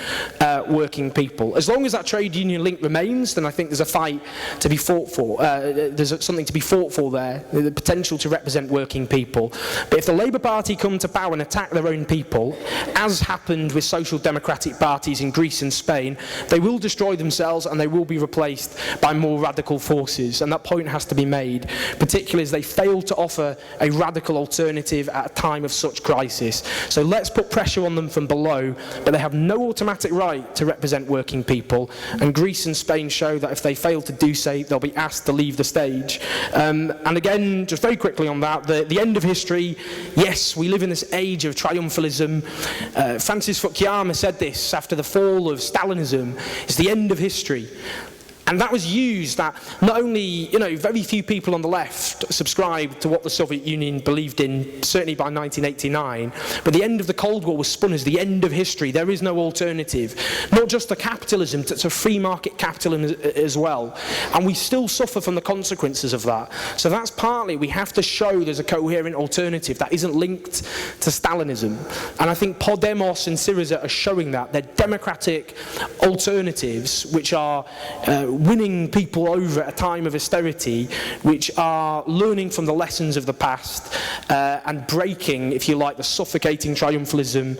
working people. As long as that trade union link remains, then I think there's a fight to be fought for. There's something to be fought for there, the potential to represent working people. But if the Labour Party come to power and attack their own people, as happened with social democratic parties in Greece and Spain, they will destroy themselves and they will be replaced by more radical forces. And that point has to be made, particularly as they fail to offer a radical alternative at a time of such crisis. So let's put pressure on them from below, but they have no automatic right to represent working people, and Greece and Spain show that if they fail to do so, they'll be asked to leave the stage. And again, just very quickly on that, the end of history, yes, we live in this age of triumphalism. Francis Fukuyama said this after the fall of Stalinism, it's the end of history. And that was used that not only, very few people on the left subscribed to what the Soviet Union believed in, certainly by 1989, but the end of the Cold War was spun as the end of history. There is no alternative. Not just to capitalism, to free market capitalism as well. And we still suffer from the consequences of that. So that's partly, we have to show there's a coherent alternative that isn't linked to Stalinism. And I think Podemos and Syriza are showing that. They're democratic alternatives which are winning people over at a time of austerity, which are learning from the lessons of the past and breaking, if you like, the suffocating triumphalism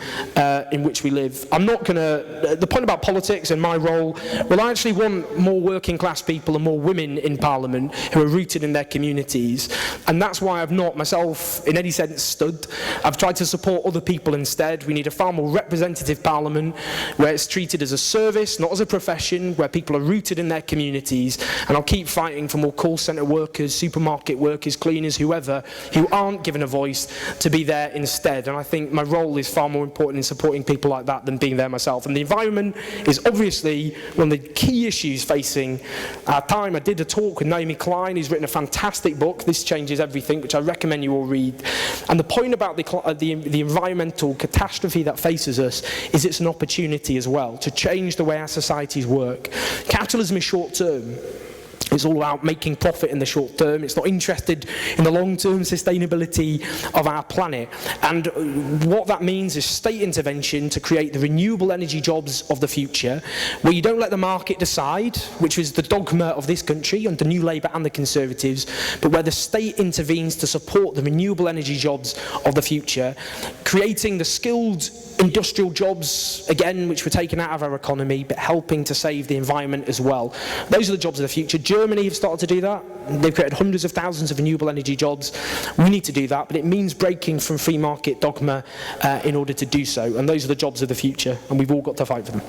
in which we live. I'm not going to... The point about politics and my role, well, I actually want more working class people and more women in Parliament who are rooted in their communities. And that's why I've not myself, in any sense, stood. I've tried to support other people instead. We need a far more representative Parliament where it's treated as a service, not as a profession, where people are rooted in their communities, and I'll keep fighting for more call centre workers, supermarket workers, cleaners, whoever, who aren't given a voice to be there instead. And I think my role is far more important in supporting people like that than being there myself. And the environment is obviously one of the key issues facing our time. I did a talk with Naomi Klein, who's written a fantastic book, This Changes Everything, which I recommend you all read. And the point about the environmental catastrophe that faces us is it's an opportunity as well to change the way our societies work. Capitalism is short term. It's all about making profit in the short term. It's not interested in the long-term sustainability of our planet. And what that means is state intervention to create the renewable energy jobs of the future, where you don't let the market decide, which is the dogma of this country under New Labour and the Conservatives, but where the state intervenes to support the renewable energy jobs of the future, creating the skilled industrial jobs, again, which were taken out of our economy, but helping to save the environment as well. Those are the jobs of the future. Germany have started to do that. They've created hundreds of thousands of renewable energy jobs. We need to do that, but it means breaking from free market dogma in order to do so. And those are the jobs of the future, and we've all got to fight for them.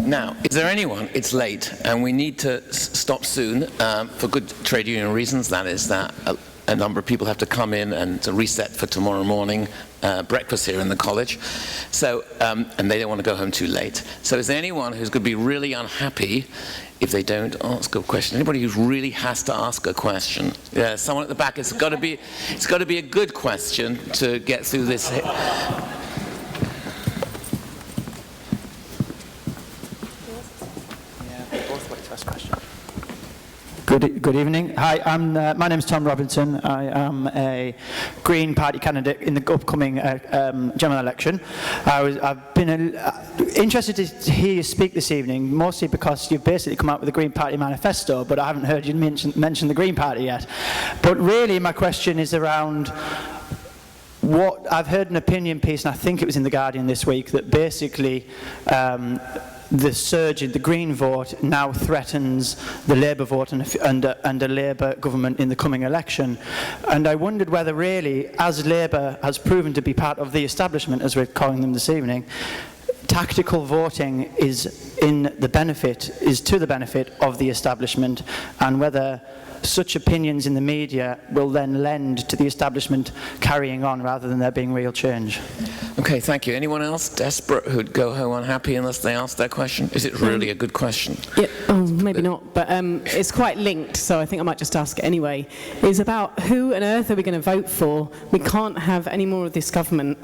Now, is there anyone, it's late, and we need to stop soon for good trade union reasons, that is that a number of people have to come in and to reset for tomorrow morning breakfast here in the college, so and they don't want to go home too late. So is there anyone who's going to be really unhappy if they don't ask a question? Anybody who really has to ask a question? Yeah, someone at the back. It's got to be a good question to get through this. Good evening. Hi, my name is Tom Robinson. I am a Green Party candidate in the upcoming general election. I've been interested to hear you speak this evening, mostly because you've basically come out with a Green Party manifesto, but I haven't heard you mention the Green Party yet. But really, my question is around what I've heard an opinion piece, and I think it was in The Guardian this week, that basically the surge in the Green vote now threatens the Labour vote and a Labour government in the coming election. And I wondered whether really, as Labour has proven to be part of the establishment, as we're calling them this evening, tactical voting is to the benefit of the establishment, and whether such opinions in the media will then lend to the establishment carrying on rather than there being real change. Okay, thank you. Anyone else desperate who'd go home unhappy unless they asked their question? Is it really a good question? Yeah, maybe not, but it's quite linked, so I think I might just ask it anyway. It's about who on earth are we going to vote for? We can't have any more of this government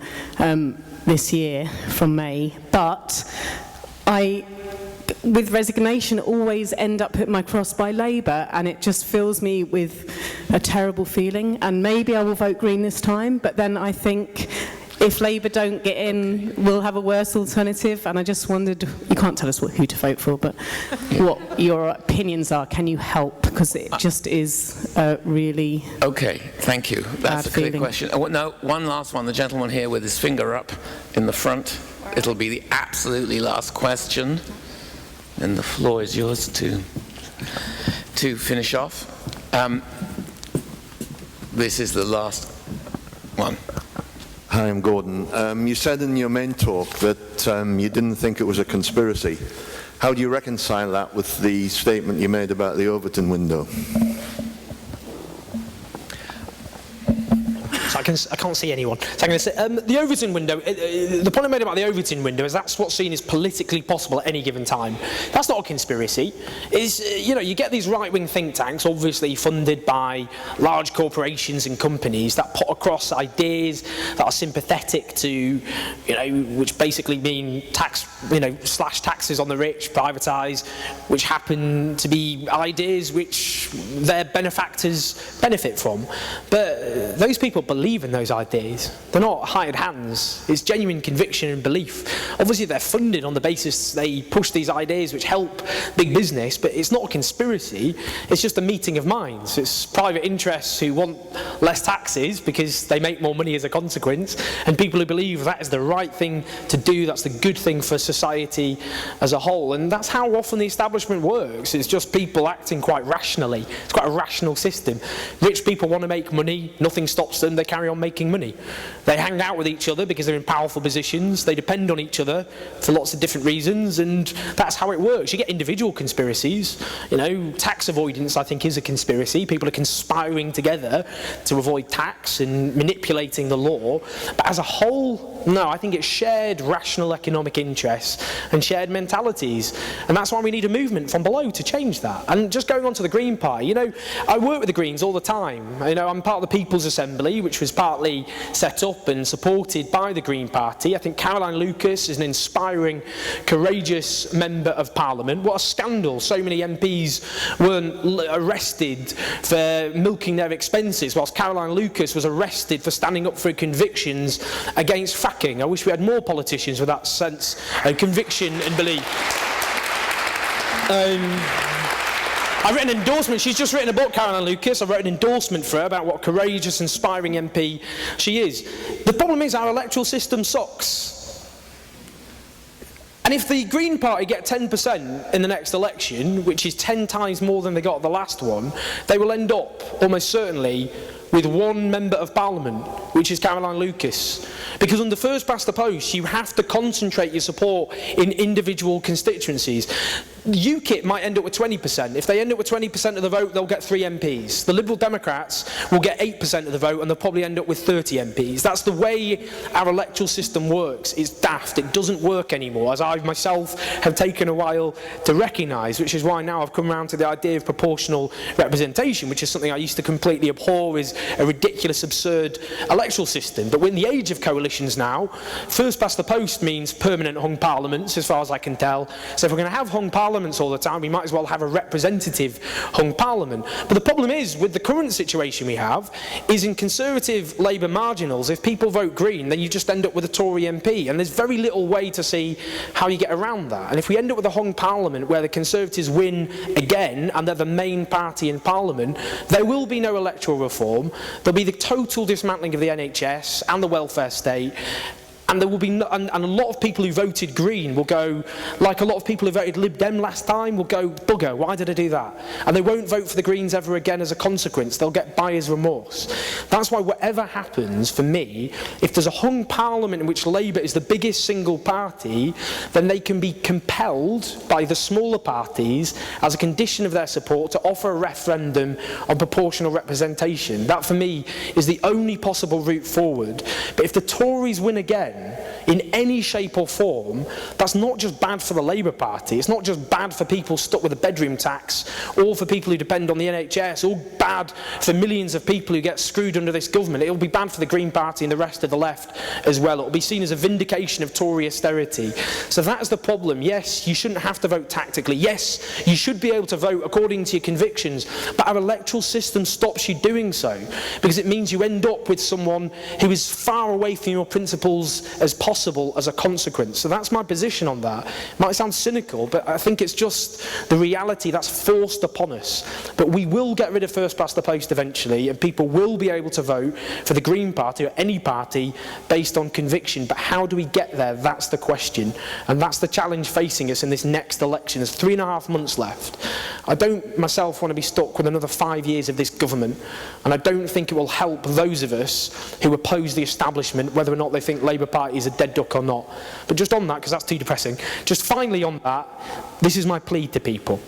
this year from May, but I, with resignation, always end up putting my cross by Labour, and it just fills me with a terrible feeling. And maybe I will vote Green this time, but then I think if Labour don't get in, we'll have a worse alternative. And I just wondered, you can't tell us who to vote for, but what your opinions are. Can you help? Because it just is really Okay, thank you. That's a clear question. Oh, no, one last one. The gentleman here with his finger up in the front. It'll be the absolutely last question. And the floor is yours to finish off. This is the last one. Hi, I'm Gordon. You said in your main talk that you didn't think it was a conspiracy. How do you reconcile that with the statement you made about the Overton window? I can't see anyone. So I'm going to say, the Overton window, the point I made about the Overton window is that's what's seen as politically possible at any given time. That's not a conspiracy. You get these right-wing think tanks, obviously funded by large corporations and companies, that put across ideas that are sympathetic to, which basically mean slash taxes on the rich, privatise, which happen to be ideas which their benefactors benefit from. But those people believe in those ideas. They're not hired hands. It's genuine conviction and belief. Obviously they're funded on the basis they push these ideas which help big business, but it's not a conspiracy. It's just a meeting of minds. It's private interests who want less taxes because they make more money as a consequence, and people who believe that is the right thing to do, that's the good thing for society as a whole. And that's how often the establishment works. It's just people acting quite rationally. It's quite a rational system. Rich people want to make money, nothing nothing stops them, they carry on making money. They hang out with each other because they're in powerful positions, they depend on each other for lots of different reasons, and that's how it works. You get individual conspiracies, you know, tax avoidance I think is a conspiracy. People are conspiring together to avoid tax and manipulating the law, but as a whole, no, I think it's shared rational economic interests and shared mentalities, and that's why we need a movement from below to change that. And just going on to the Green Party, you know, I work with the Greens all the time. You know, I'm part of the People's Assembly, which was partly set up and supported by the Green Party. I think Caroline Lucas is an inspiring, courageous member of Parliament. What a scandal so many MPs weren't arrested for milking their expenses, whilst Caroline Lucas was arrested for standing up for convictions against fracking. I wish we had more politicians with that sense of conviction and belief. I wrote an endorsement. She's just written a book, Caroline Lucas. I wrote an endorsement for her about what a courageous, inspiring MP she is. The problem is our electoral system sucks. And if the Green Party get 10% in the next election, which is 10 times more than they got at the last one, they will end up, almost certainly, with one member of Parliament, which is Caroline Lucas. Because under first past the post, you have to concentrate your support in individual constituencies. UKIP might end up with 20%. If they end up with 20% of the vote, they'll get 3 MPs. The Liberal Democrats will get 8% of the vote and they'll probably end up with 30 MPs. That's the way our electoral system works. It's daft. It doesn't work anymore, as I myself have taken a while to recognise, which is why now I've come around to the idea of proportional representation, which is something I used to completely abhor as a ridiculous, absurd electoral system. But we're in the age of coalitions now. First past the post means permanent hung parliaments, as far as I can tell. So if we're going to have hung parliaments all the time, we might as well have a representative hung parliament. But the problem is, with the current situation we have, is in Conservative Labour marginals, if people vote Green, then you just end up with a Tory MP, and there's very little way to see how you get around that. And if we end up with a hung parliament where the Conservatives win again, and they're the main party in Parliament, there will be no electoral reform. There'll be the total dismantling of the NHS and the welfare state. And there will be, and a lot of people who voted Green will go, like a lot of people who voted Lib Dem last time, will go, bugger, why did I do that? And they won't vote for the Greens ever again as a consequence. They'll get buyer's remorse. That's why whatever happens, for me, if there's a hung parliament in which Labour is the biggest single party, then they can be compelled by the smaller parties, as a condition of their support, to offer a referendum on proportional representation. That, for me, is the only possible route forward. But if the Tories win again, in any shape or form, that's not just bad for the Labour Party, it's not just bad for people stuck with a bedroom tax, or for people who depend on the NHS, or bad for millions of people who get screwed under this government. It'll be bad for the Green Party and the rest of the left as well. It'll be seen as a vindication of Tory austerity. So that's the problem. Yes, you shouldn't have to vote tactically. Yes, you should be able to vote according to your convictions, but our electoral system stops you doing so, because it means you end up with someone who is far away from your principles as possible as a consequence. So that's my position on that. It might sound cynical, but I think it's just the reality that's forced upon us. But we will get rid of first past the post eventually, and people will be able to vote for the Green Party or any party based on conviction. But how do we get there? That's the question. And that's the challenge facing us in this next election. There's 3.5 months left. I don't myself want to be stuck with another 5 years of this government, and I don't think it will help those of us who oppose the establishment, whether or not they think Labour Party is a dead duck or not. But just on that, because that's too depressing, just finally on that, this is my plea to people.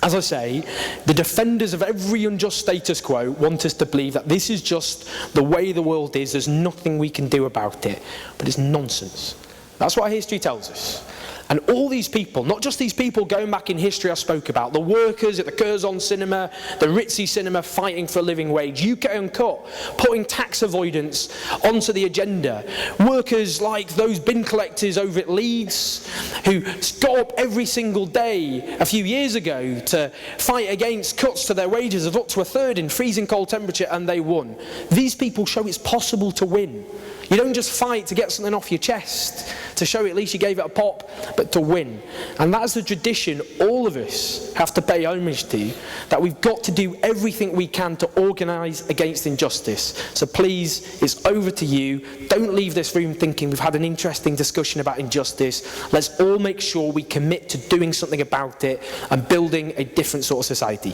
As I say, the defenders of every unjust status quo want us to believe that this is just the way the world is, there's nothing we can do about it. But it's nonsense. That's what our history tells us. And all these people, not just these people going back in history I spoke about, the workers at the Curzon Cinema, the Ritzy Cinema fighting for a living wage, UK Uncut, putting tax avoidance onto the agenda, workers like those bin collectors over at Leeds who got up every single day a few years ago to fight against cuts to their wages of up to a third in freezing cold temperature, and they won. These people show it's possible to win. You don't just fight to get something off your chest, to show at least you gave it a pop, but to win. And that's the tradition all of us have to pay homage to, that we've got to do everything we can to organise against injustice. So please, it's over to you. Don't leave this room thinking we've had an interesting discussion about injustice. Let's all make sure we commit to doing something about it and building a different sort of society.